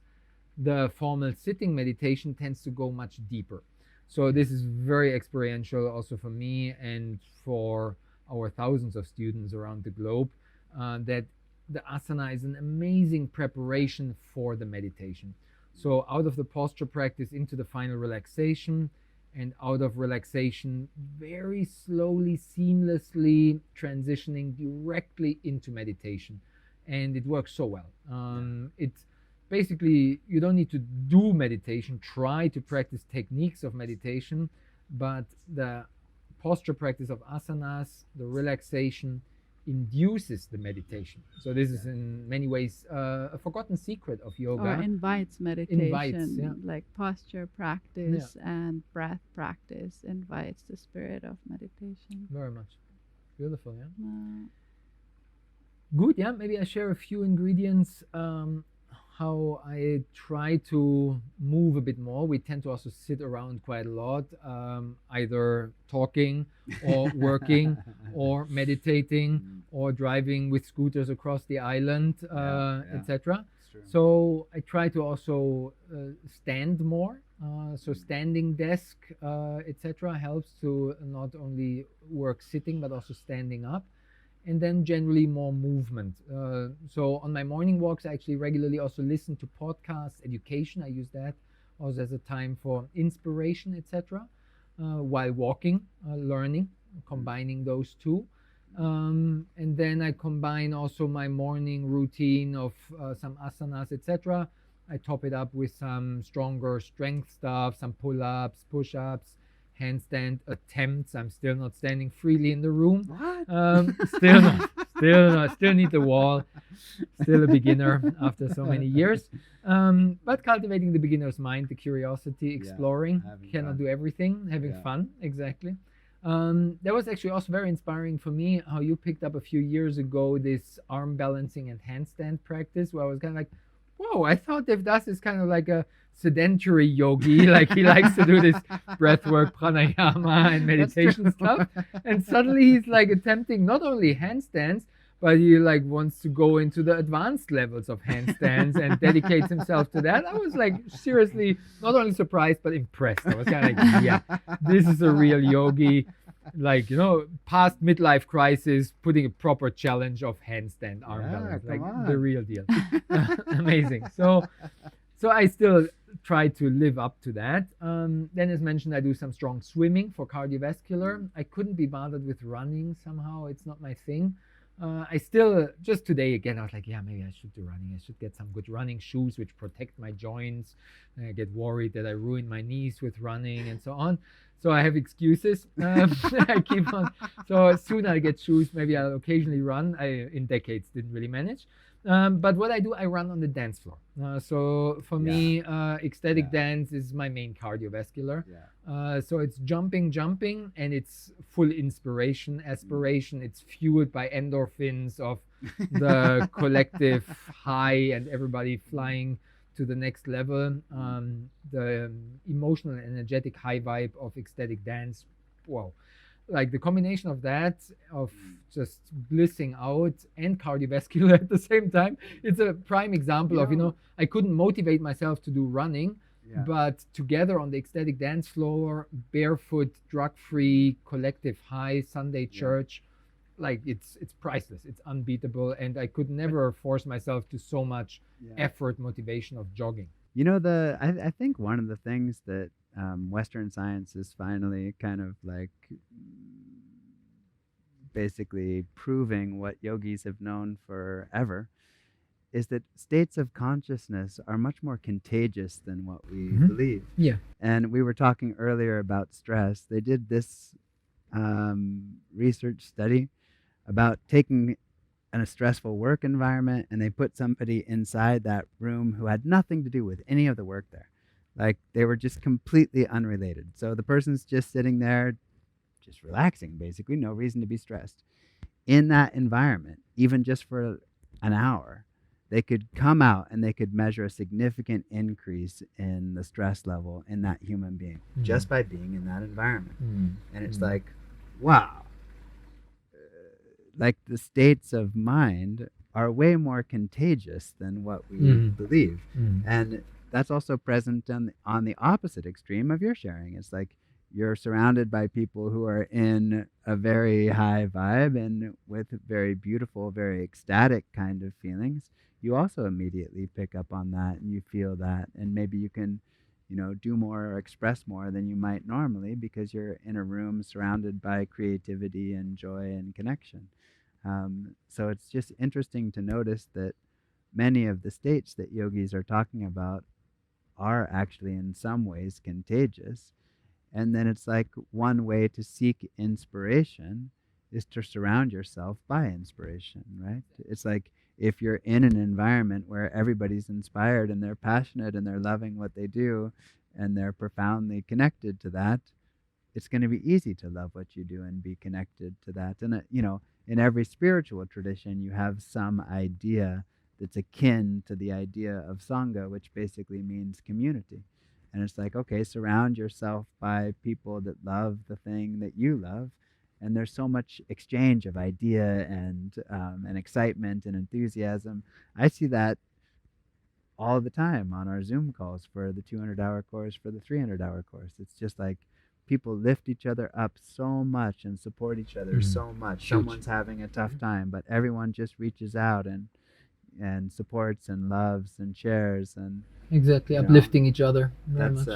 the formal sitting meditation tends to go much deeper. So this is very experiential also for me and for our thousands of students around the globe, that the asana is an amazing preparation for the meditation. So out of the posture practice into the final relaxation, and out of relaxation, very slowly, seamlessly transitioning directly into meditation. And it works so well. It's basically, you don't need to do meditation, try to practice techniques of meditation, but the posture practice of asanas, the relaxation, induces the meditation. So this is in many ways a forgotten secret of yoga. Or invites meditation, Invites, yeah. like posture practice and breath practice invites the spirit of meditation. Very much. Beautiful, yeah. Uh, Good, yeah. Maybe I share a few ingredients, how I try to move a bit more. We tend to also sit around quite a lot, either talking or working or meditating or driving with scooters across the island, etc. So I try to also stand more. So standing desk, etc. helps to not only work sitting but also standing up. And then generally more movement. So on my morning walks, I actually regularly also listen to podcasts, education. I use that also as a time for inspiration, etc. While walking, learning, combining those two. And then I combine also my morning routine of some asanas, etc. I top it up with some stronger strength stuff, some pull-ups, push-ups, handstand attempts. I'm still not standing freely in the room. What? Still not. Still need the wall. Still a beginner after so many years. But cultivating the beginner's mind, the curiosity, exploring. Cannot do everything. Having fun, exactly. That was actually also very inspiring for me, how you picked up a few years ago this arm balancing and handstand practice, where I was kind of like, whoa, I thought Dev Das is kind of like a sedentary yogi, like he likes to do this breath work, pranayama and meditation stuff, and suddenly he's like attempting not only handstands, but he like wants to go into the advanced levels of handstands and dedicates himself to that. I was like seriously not only surprised but impressed. I was kind of like, yeah, this is a real yogi, like, past midlife crisis, putting a proper challenge of handstand arm balance, like the real deal. Amazing. So I still try to live up to that. Then, as mentioned, I do some strong swimming for cardiovascular. I couldn't be bothered with running somehow. It's not my thing. I still, just today again, I was like, yeah, maybe I should do running. I should get some good running shoes which protect my joints. I get worried that I ruin my knees with running and so on. So I have excuses. I keep on. So as soon as I get shoes, maybe I'll occasionally run. In decades didn't really manage. But what I do, I run on the dance floor. So for me, ecstatic dance is my main cardiovascular. So it's jumping, and it's full inspiration, aspiration. It's fueled by endorphins of the collective high and everybody flying to the next level. The emotional and energetic high vibe of ecstatic dance. Wow. Like the combination of that, of just blissing out and cardiovascular at the same time, it's a prime example of, I couldn't motivate myself to do running, but together on the ecstatic dance floor, barefoot, drug-free, collective high, Sunday church, like it's priceless, it's unbeatable, and I could never force myself to so much effort, motivation of jogging. I think one of the things that Western science is finally kind of like basically proving what yogis have known forever is that states of consciousness are much more contagious than what we believe. Yeah. And we were talking earlier about stress. They did this research study about taking a stressful work environment, and they put somebody inside that room who had nothing to do with any of the work there. Like they were just completely unrelated. So the person's just sitting there, just relaxing, basically, no reason to be stressed. In that environment, even just for an hour, they could come out and they could measure a significant increase in the stress level in that human being just by being in that environment. And it's like, wow. Like the states of mind are way more contagious than what we believe. And that's also present on the opposite extreme of your sharing. It's like you're surrounded by people who are in a very high vibe and with very beautiful, very ecstatic kind of feelings. You also immediately pick up on that and you feel that, and maybe you can, do more or express more than you might normally because you're in a room surrounded by creativity and joy and connection. So it's just interesting to notice that many of the states that yogis are talking about are actually in some ways contagious. And then it's like one way to seek inspiration is to surround yourself by inspiration, right? It's like if you're in an environment where everybody's inspired and they're passionate and they're loving what they do and they're profoundly connected to that, it's going to be easy to love what you do and be connected to that. And, in every spiritual tradition, you have some idea that's akin to the idea of Sangha, which basically means community. And it's like, okay, surround yourself by people that love the thing that you love. And there's so much exchange of idea and excitement and enthusiasm. I see that all the time on our Zoom calls for the 200-hour course, for the 300-hour course. It's just like people lift each other up so much and support each other so much. Huge. Someone's having a tough time, but everyone just reaches out and supports and loves and shares and exactly uplifting each other very much.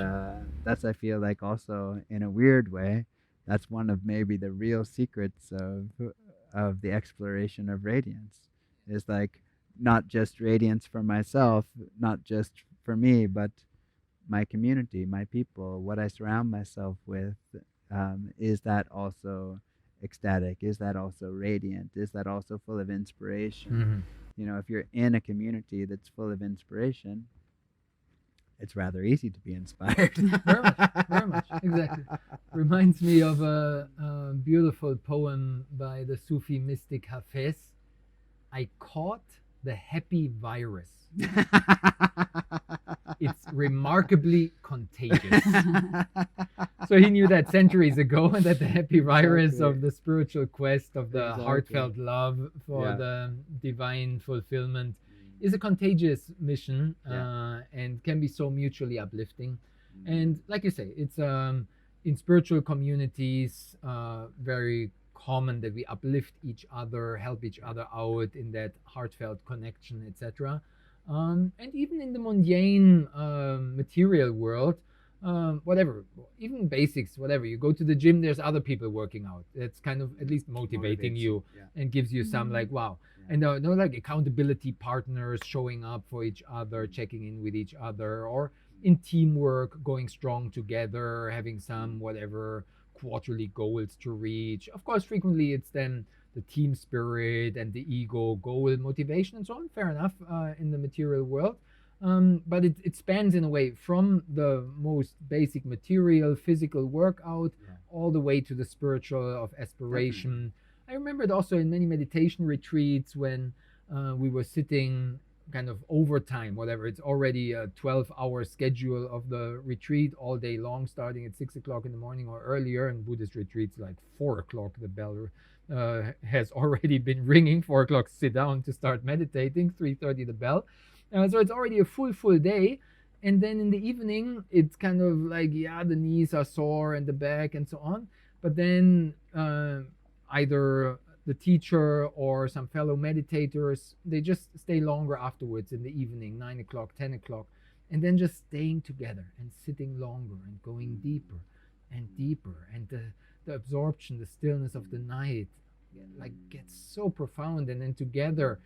That's I feel like also in a weird way, that's one of maybe the real secrets of the exploration of radiance, is like not just radiance for myself, not just for me, but my community, my people, what I surround myself with. Is that also ecstatic? Is that also radiant? Is that also full of inspiration? If you're in a community that's full of inspiration, it's rather easy to be inspired. Very much, exactly. Reminds me of a beautiful poem by the Sufi mystic Hafez. I caught the happy virus. It's remarkably contagious. So he knew that centuries ago, and that the happy virus of the spiritual quest, of the heartfelt love for the divine fulfillment, is a contagious mission and can be so mutually uplifting. And like you say, it's in spiritual communities very common that we uplift each other, help each other out in that heartfelt connection, etc. And even in the mundane material world, whatever, even basics, whatever. You go to the gym, there's other people working out. It's kind of at least motivating Motivates you yeah. and gives you some like wow. Yeah. And no like accountability partners showing up for each other, checking in with each other, or in teamwork, going strong together, having some whatever quarterly goals to reach. Of course, frequently it's then the team spirit and the ego, goal, motivation, and so on. Fair enough in the material world. But it spans in a way from the most basic material, physical workout, Yeah. all the way to the spiritual of aspiration. I remember it also in many meditation retreats when we were sitting kind of overtime, whatever. It's already a 12-hour schedule of the retreat all day long, starting at 6 o'clock in the morning or earlier. And Buddhist retreats, like 4 o'clock, the bell has already been ringing. 4 o'clock, sit down to start meditating. 3:30, the bell. So it's already a full day. And then in the evening, it's kind of like, yeah, the knees are sore and the back and so on. But then either the teacher or some fellow meditators, they just stay longer afterwards in the evening, 9 o'clock, 10 o'clock, and then just staying together and sitting longer and going deeper and deeper. And the absorption, the stillness of the night, like gets so profound. And then together,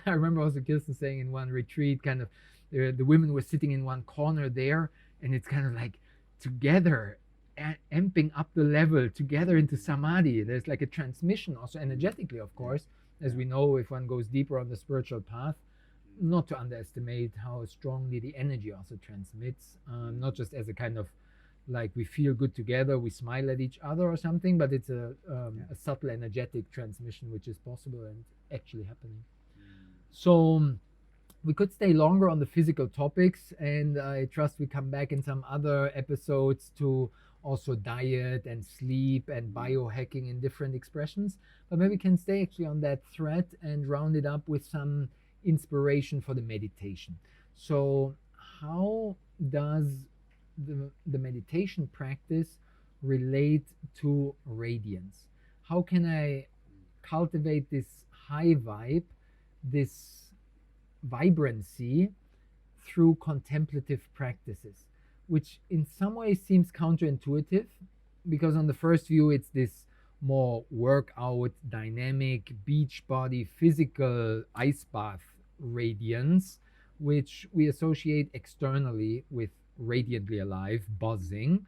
I remember also Kirsten saying in one retreat, kind of the women were sitting in one corner there, and it's kind of like together amping up the level together into samadhi. There's like a transmission also energetically, of course, as we know, if one goes deeper on the spiritual path, not to underestimate how strongly the energy also transmits, not just as a kind of like we feel good together, we smile at each other or something, but it's a subtle energetic transmission which is possible and actually happening. So we could stay longer on the physical topics, and I trust we come back in some other episodes to also diet and sleep and biohacking in different expressions. But maybe we can stay actually on that thread and round it up with some inspiration for the meditation. So, how does the meditation practice relate to radiance? How can I cultivate this high vibe, this vibrancy through contemplative practices, which in some ways seems counterintuitive because on the first view it's this more workout, dynamic, beach body, physical ice bath radiance, which we associate externally with radiantly alive, buzzing.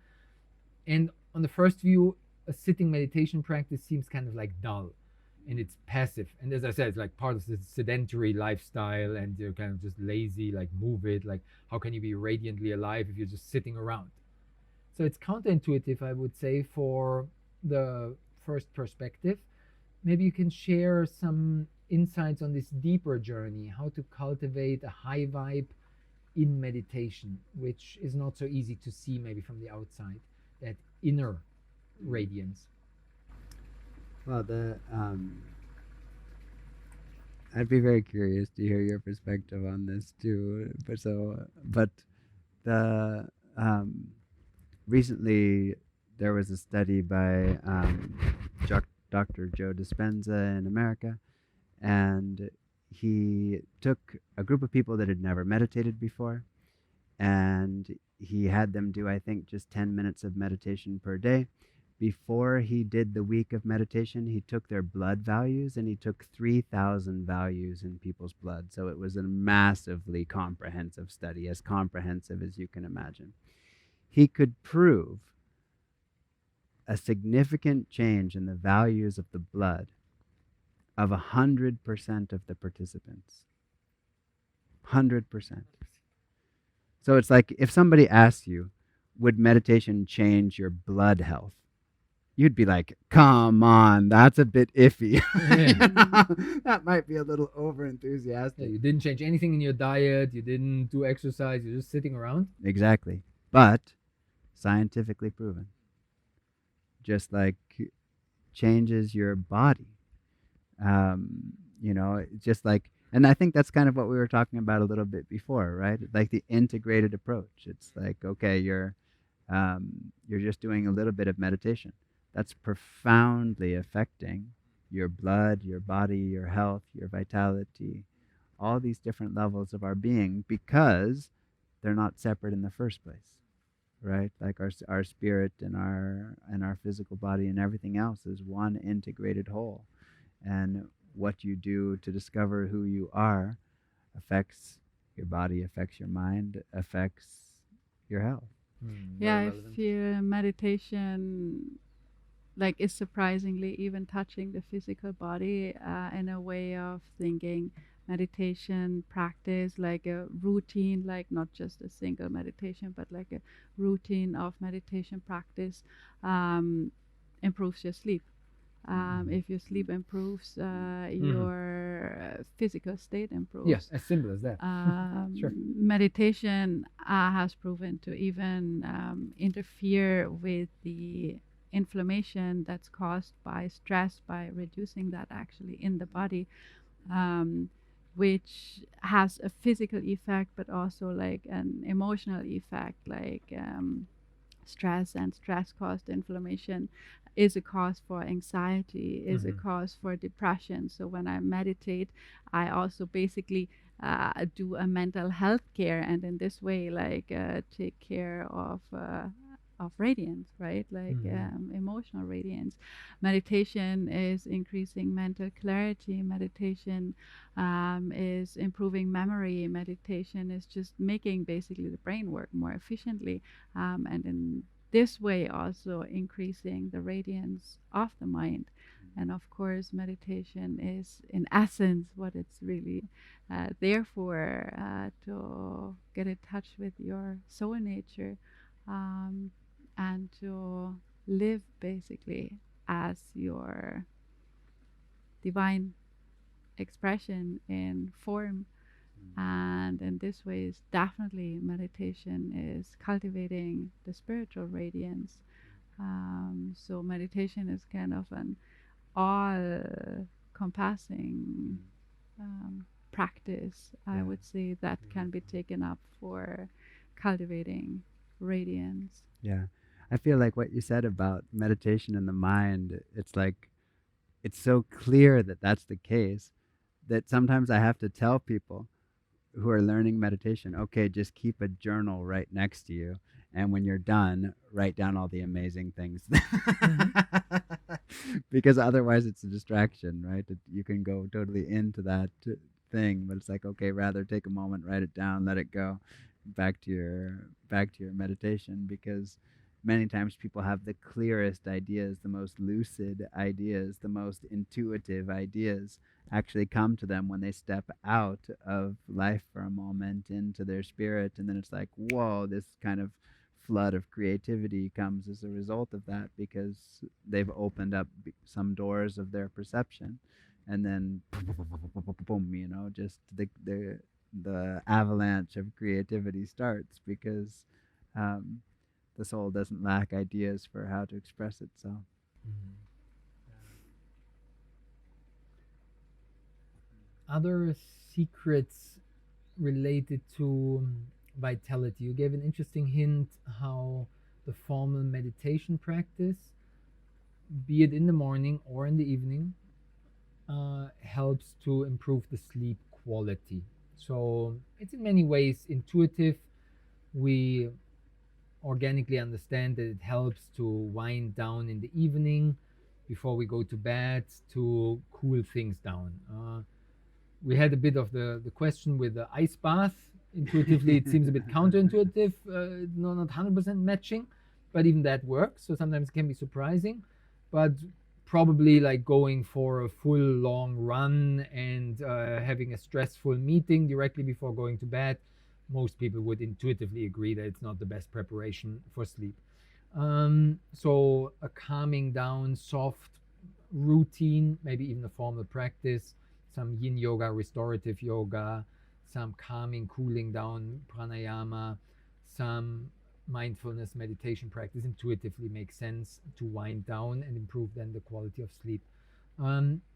And on the first view, a sitting meditation practice seems kind of like dull and it's passive. And as I said, it's like part of the sedentary lifestyle and you're kind of just lazy, like move it. Like, how can you be radiantly alive if you're just sitting around? So it's counterintuitive, I would say, for the first perspective. Maybe you can share some insights on this deeper journey, how to cultivate a high vibe in meditation, which is not so easy to see maybe from the outside, that inner radiance. Well, I'd be very curious to hear your perspective on this too. But the recently there was a study by Dr. Joe Dispenza in America, and he took a group of people that had never meditated before, and he had them do, I think, just 10 minutes of meditation per day. Before he did the week of meditation, he took their blood values and he took 3,000 values in people's blood. So it was a massively comprehensive study, as comprehensive as you can imagine. He could prove a significant change in the values of the blood of 100% of the participants. 100%. So it's like if somebody asks you, would meditation change your blood health? You'd be like, come on, that's a bit iffy. That might be a little over enthusiastic. Yeah, you didn't change anything in your diet, you didn't do exercise, you're just sitting around. Exactly. But scientifically proven. Just like changes your body. Just like, and I think that's kind of what we were talking about a little bit before, right? Like the integrated approach. It's like, okay, you're just doing a little bit of meditation. That's profoundly affecting your blood, your body, your health, your vitality, all these different levels of our being, because they're not separate in the first place, right? Like our spirit and our physical body and everything else is one integrated whole. And what you do to discover who you are affects your body, affects your mind, affects your health. Yeah, Very I relevant. feel meditation like is surprisingly even touching the physical body in a way of thinking meditation practice like a routine, like not just a single meditation but like a routine of meditation practice um, improves your sleep. If your sleep improves, your physical state Yeah, improves. as simple as that. Sure. Meditation has proven to even interfere with the inflammation that's caused by stress by reducing that actually in the body, um, which has a physical effect but also like an emotional effect, like stress and stress caused inflammation is a cause for anxiety, is a cause for depression. So when I meditate, I also basically do a mental health care, and in this way like take care of radiance, right? Like emotional radiance. Meditation is increasing mental clarity. Meditation is improving memory. Meditation is just making basically the brain work more efficiently, and in this way also increasing the radiance of the mind. And of course meditation is in essence what it's really there for, to get in touch with your soul nature, um, and to live basically as your divine expression in form. And in this way is definitely meditation is cultivating the spiritual radiance. So meditation is kind of an all compassing practice, I would say, that can be taken up for cultivating radiance. Yeah. I feel like what you said about meditation in the mind, it's like, it's so clear that that's the case that sometimes I have to tell people who are learning meditation, okay, just keep a journal right next to you. And when you're done, write down all the amazing things. Because otherwise it's a distraction, right? You can go totally into that thing, but it's like, okay, rather take a moment, write it down, let it go, back to your meditation, because many times people have the clearest ideas, the most lucid ideas, the most intuitive ideas actually come to them when they step out of life for a moment into their spirit. And then it's like, whoa, this kind of flood of creativity comes as a result of that, because they've opened up some doors of their perception. And then boom, just the avalanche of creativity starts, because um, the soul doesn't lack ideas for how to express itself. Other secrets related to vitality. You gave an interesting hint how the formal meditation practice, be it in the morning or in the evening, helps to improve the sleep quality. So it's in many ways intuitive. We organically understand that it helps to wind down in the evening before we go to bed to cool things down. We had a bit of the question with the ice bath. Intuitively, it seems a bit counterintuitive, not 100% matching, but even that works. So sometimes it can be surprising, but probably like going for a full long run and having a stressful meeting directly before going to bed, most people would intuitively agree that it's not the best preparation for sleep. So a calming down, soft routine, maybe even a formal practice, some yin yoga, restorative yoga, some calming, cooling down pranayama, some mindfulness meditation practice intuitively makes sense to wind down and improve then the quality of sleep.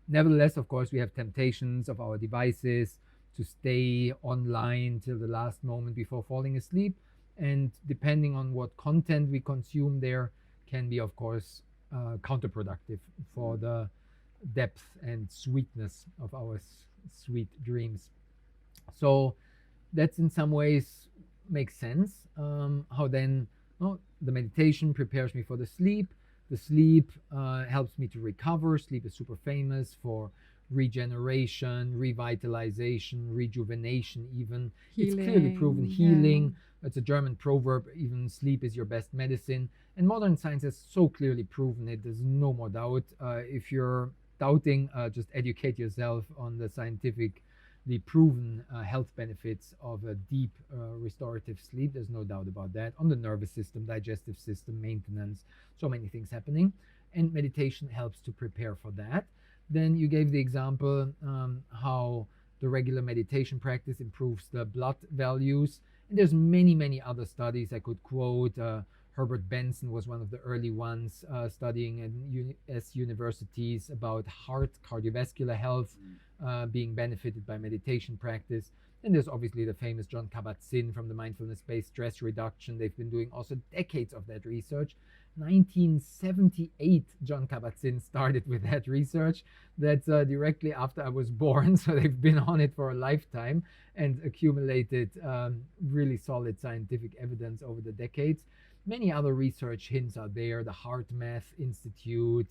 Nevertheless, of course, we have temptations of our devices to stay online till the last moment before falling asleep. And depending on what content we consume there, can be, of course, counterproductive for the depth and sweetness of our sweet dreams. So that's in some ways makes sense. How then the meditation prepares me for the sleep. The sleep helps me to recover. Sleep is super famous for regeneration, revitalization, rejuvenation, even. It's clearly proven Healing, healing. It's a German proverb, even sleep is your best medicine. And modern science has so clearly proven it. There's no more doubt. If you're doubting, just educate yourself on the proven health benefits of a deep restorative sleep. There's no doubt about that. On the nervous system, digestive system, maintenance, so many things happening. And meditation helps to prepare for that. Then you gave the example how the regular meditation practice improves the blood values. And there's many other studies I could quote. Herbert Benson was one of the early ones studying at US universities about heart, cardiovascular health being benefited by meditation practice. And there's obviously the famous John Kabat-Zinn from the mindfulness-based stress reduction. They've been doing also decades of that research. 1978, John Kabat-Zinn started with that research. That's directly after I was born, so they've been on it for a lifetime and accumulated really solid scientific evidence over the decades. Many other research hints are there. The Heart Math Institute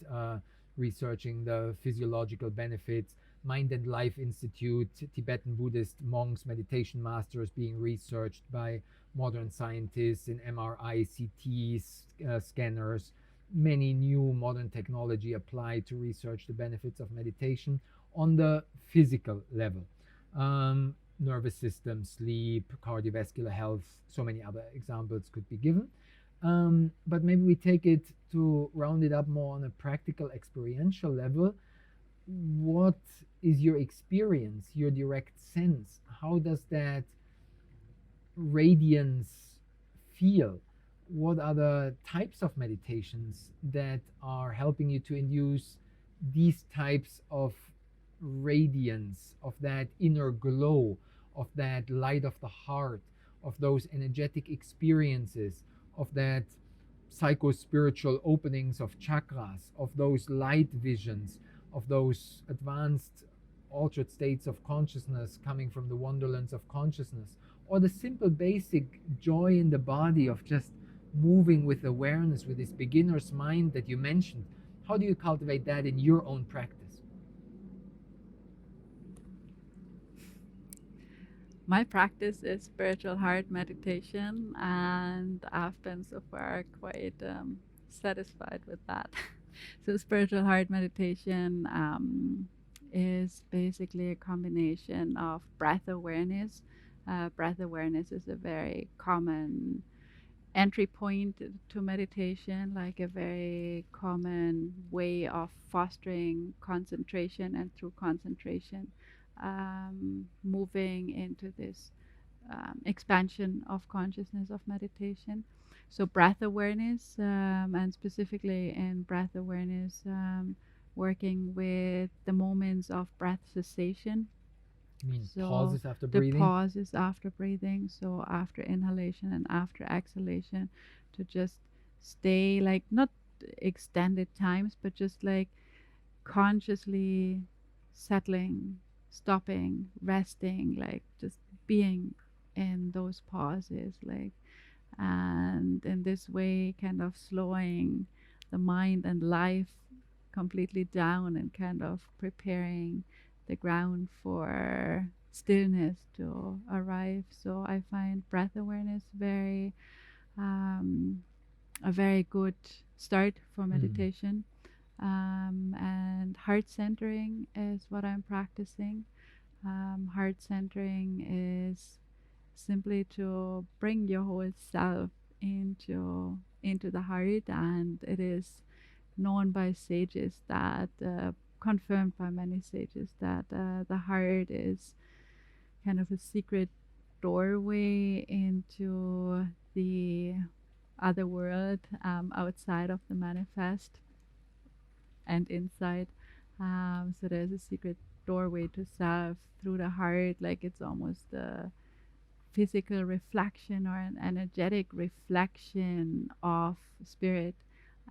researching the physiological benefits. Mind and Life Institute, Tibetan Buddhist monks, meditation masters being researched by modern scientists in MRI, CT scanners, many new modern technology applied to research the benefits of meditation on the physical level. Nervous system, sleep, cardiovascular health, so many other examples could be given. But maybe we take it to round it up more on a practical, experiential level. What is your experience, your direct sense? How does that radiance feel? What are the types of meditations that are helping you to induce these types of radiance, of that inner glow, of that light of the heart, of those energetic experiences, of that psycho-spiritual openings of chakras, of those light visions, of those advanced altered states of consciousness coming from the wonderlands of consciousness, or the simple basic joy in the body of just moving with awareness, with this beginner's mind that you mentioned? How do you cultivate that in your own practice? My practice is spiritual heart meditation, and I've been so far quite satisfied with that. So, spiritual heart meditation is basically a combination of breath awareness. Breath awareness is a very common entry point to meditation, like a very common way of fostering concentration, and through concentration, moving into this expansion of consciousness of meditation. So, breath awareness, and specifically in breath awareness, working with the moments of breath cessation. You mean So pauses after the breathing? pauses after breathing, so after inhalation and after exhalation, to just stay like not extended times, but just like consciously settling, stopping, resting, like just being in those pauses, like, and in this way, kind of slowing the mind and life completely down and kind of preparing the ground for stillness to arrive. So I find breath awareness um, a very good start for meditation. And heart centering is what I'm practicing. Heart centering is simply to bring your whole self into the heart, and it is known by sages that confirmed by many sages that the heart is kind of a secret doorway into the other world, outside of the manifest and inside. So there's a secret doorway to self through the heart, like it's almost a physical reflection or an energetic reflection of spirit.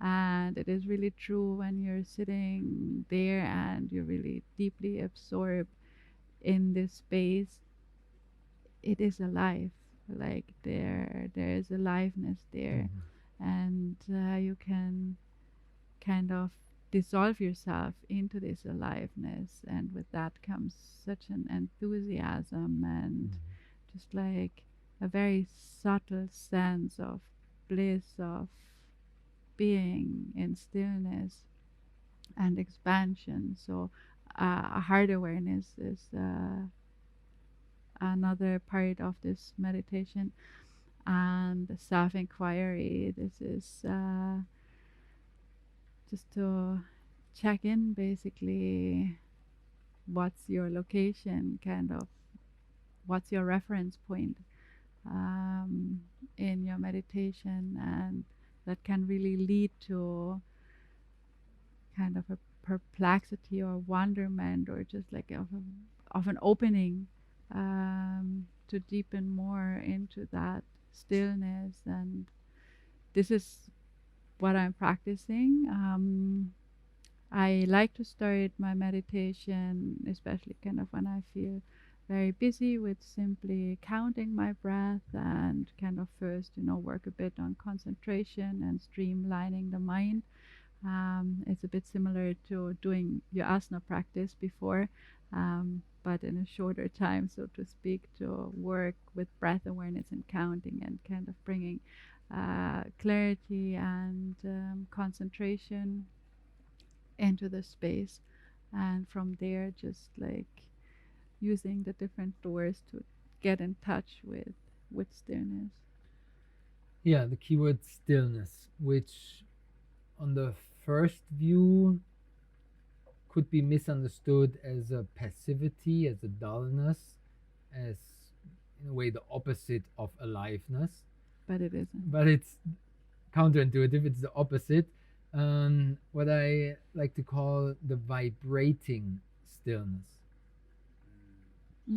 And it is really true when you're sitting there and you're really deeply absorbed in this space. it is alive. Like there is aliveness there, and you can kind of dissolve yourself into this aliveness, and with that comes such an enthusiasm and just like a very subtle sense of bliss, of being in stillness and expansion. So heart awareness is another part of this meditation, and self-inquiry. This is just to check in, basically, what's your location, kind of what's your reference point in your meditation, and that can really lead to kind of a perplexity or wonderment, or just like of an opening to deepen more into that stillness. And this is what I'm practicing. I like to start my meditation, especially kind of when I feel very busy, with simply counting my breath and kind of first, work a bit on concentration and streamlining the mind. It's a bit similar to doing your asana practice before, but in a shorter time, so to speak, to work with breath awareness and counting and kind of bringing clarity and concentration into the space. And from there, just like using the different doors to get in touch with stillness. Yeah, the keyword stillness, which on the first view could be misunderstood as a passivity, as a dullness, as in a way the opposite of aliveness. But it isn't. But it's counterintuitive, it's the opposite. What I like to call the vibrating stillness.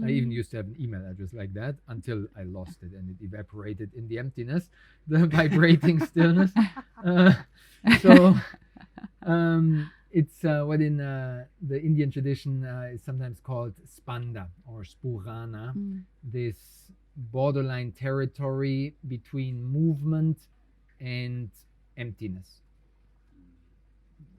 I even used to have an email address like that until I lost it and it evaporated in the emptiness. The vibrating stillness. So it's what in the Indian tradition is sometimes called spanda or spurana, this borderline territory between movement and emptiness.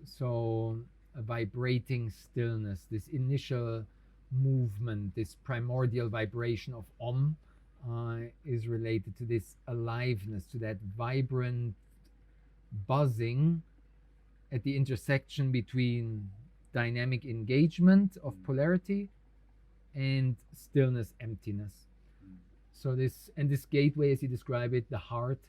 So a vibrating stillness, this initial movement, this primordial vibration of Om is related to this aliveness, to that vibrant buzzing at the intersection between dynamic engagement of polarity and stillness, emptiness. So this gateway, as you describe it, the heart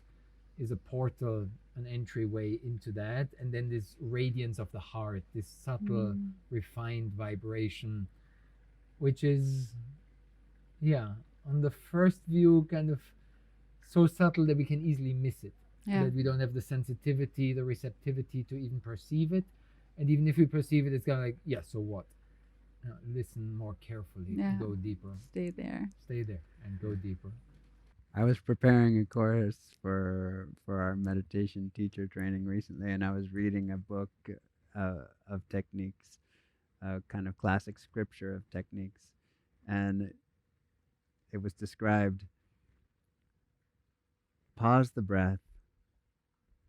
is a portal, an entryway into that, and then this radiance of the heart, this subtle, refined vibration, which is, on the first view, kind of so subtle that we can easily miss it. Yeah. That we don't have the sensitivity, the receptivity to even perceive it. And even if we perceive it, it's kind of like, so what? Listen more carefully, go deeper. Stay there And go deeper. I was preparing a course for our meditation teacher training recently, and I was reading a book of techniques, kind of classic scripture of techniques, and it was described: pause the breath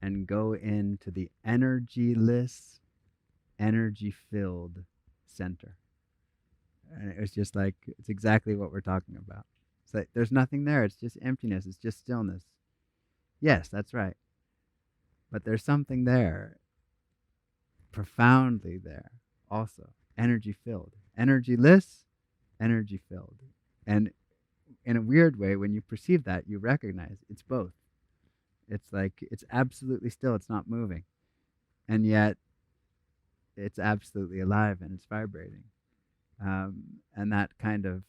and go into the energyless, energy-filled center. And it was just like, it's exactly what we're talking about. It's like there's nothing there. It's just emptiness. It's just stillness. Yes, that's right. But there's something there, profoundly there, also. Energy-filled. Energyless, energy-filled. And in a weird way, when you perceive that, you recognize it's both. It's like, it's absolutely still. It's not moving. And yet, it's absolutely alive and it's vibrating. And that kind of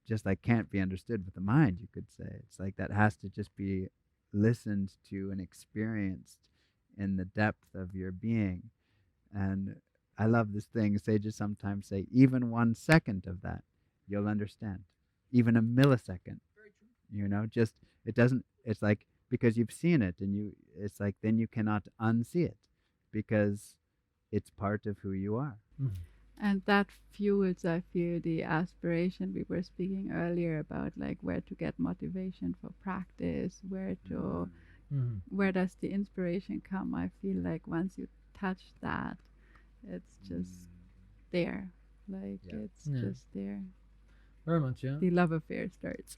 just like can't be understood with the mind, you could say. It's like that has to just be listened to and experienced in the depth of your being. And I love this thing sages sometimes say, even 1 second of that, you'll understand. Even a millisecond, just, it doesn't, it's like, because you've seen it and it's like, then you cannot unsee it because it's part of who you are. And that fuels, I feel, the aspiration we were speaking earlier about, like where to get motivation for practice, Mhm. where does the inspiration come? I feel like once you touch that, it's just there. Like Yeah. it's Yeah. just there. Very much, yeah. The love affair starts.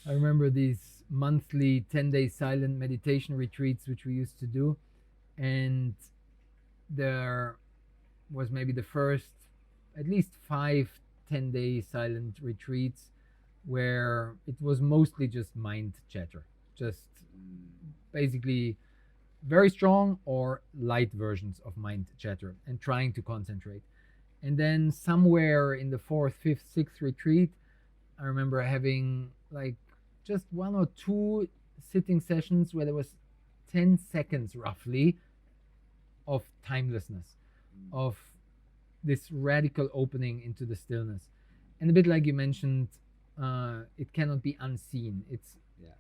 I remember these monthly 10-day silent meditation retreats which we used to do, and there was maybe the first at least 5 10-day silent retreats where it was mostly just mind chatter, just basically very strong or light versions of mind chatter and trying to concentrate. And then somewhere in the fourth, fifth, sixth retreat, I remember having like just one or two sitting sessions where there was 10 seconds roughly of timelessness, of this radical opening into the stillness. And a bit like you mentioned, it cannot be unseen. It's Yeah.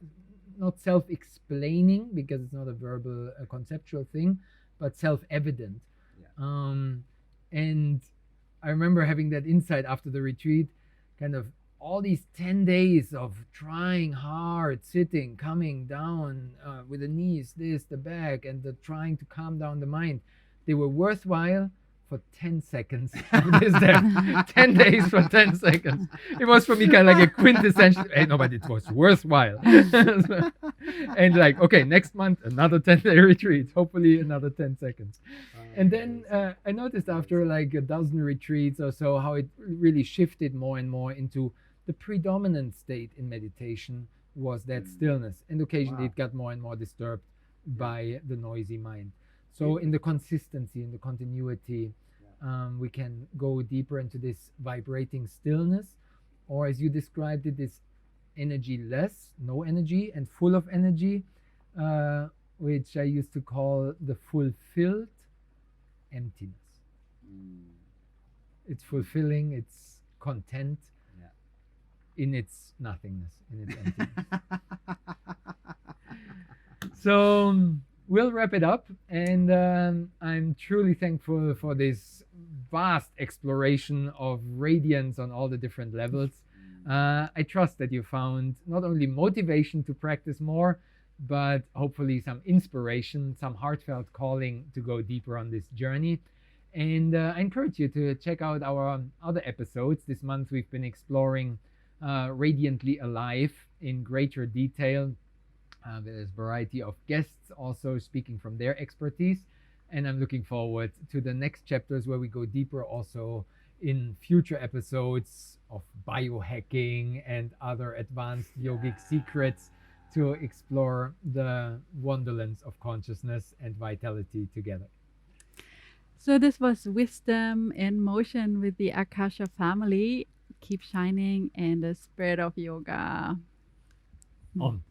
not self explaining because it's not a verbal, conceptual thing, but self evident. Yeah. And I remember having that insight after the retreat, kind of all these 10 days of trying hard, sitting, coming down with the knees, this, the back, and the trying to calm down the mind. They were worthwhile for 10 seconds of this there. 10 days for 10 seconds. It was for me kind of like a quintessential, hey, no, but it was worthwhile. And like, okay, next month, another 10-day retreat, hopefully another 10 seconds. And then I noticed after like a dozen retreats or so how it really shifted more and more into the predominant state in meditation was that stillness. And occasionally it got more and more disturbed by the noisy mind. So in the consistency, in the continuity, we can go deeper into this vibrating stillness, or as you described it, this energy less, no energy, and full of energy, which I used to call the fulfilled emptiness. It's fulfilling, it's content in its nothingness, in its emptiness. So we'll wrap it up, and I'm truly thankful for this vast exploration of radiance on all the different levels. I trust that you found not only motivation to practice more, but hopefully some inspiration, some heartfelt calling to go deeper on this journey. And I encourage you to check out our other episodes. This month we've been exploring Radiantly Alive in greater detail. There's a variety of guests also speaking from their expertise. And I'm looking forward to the next chapters where we go deeper also in future episodes of biohacking and other advanced yogic secrets to explore the wonderlands of consciousness and vitality together. So this was Wisdom in Motion with the Akasha family. Keep shining in the spirit of yoga. Om.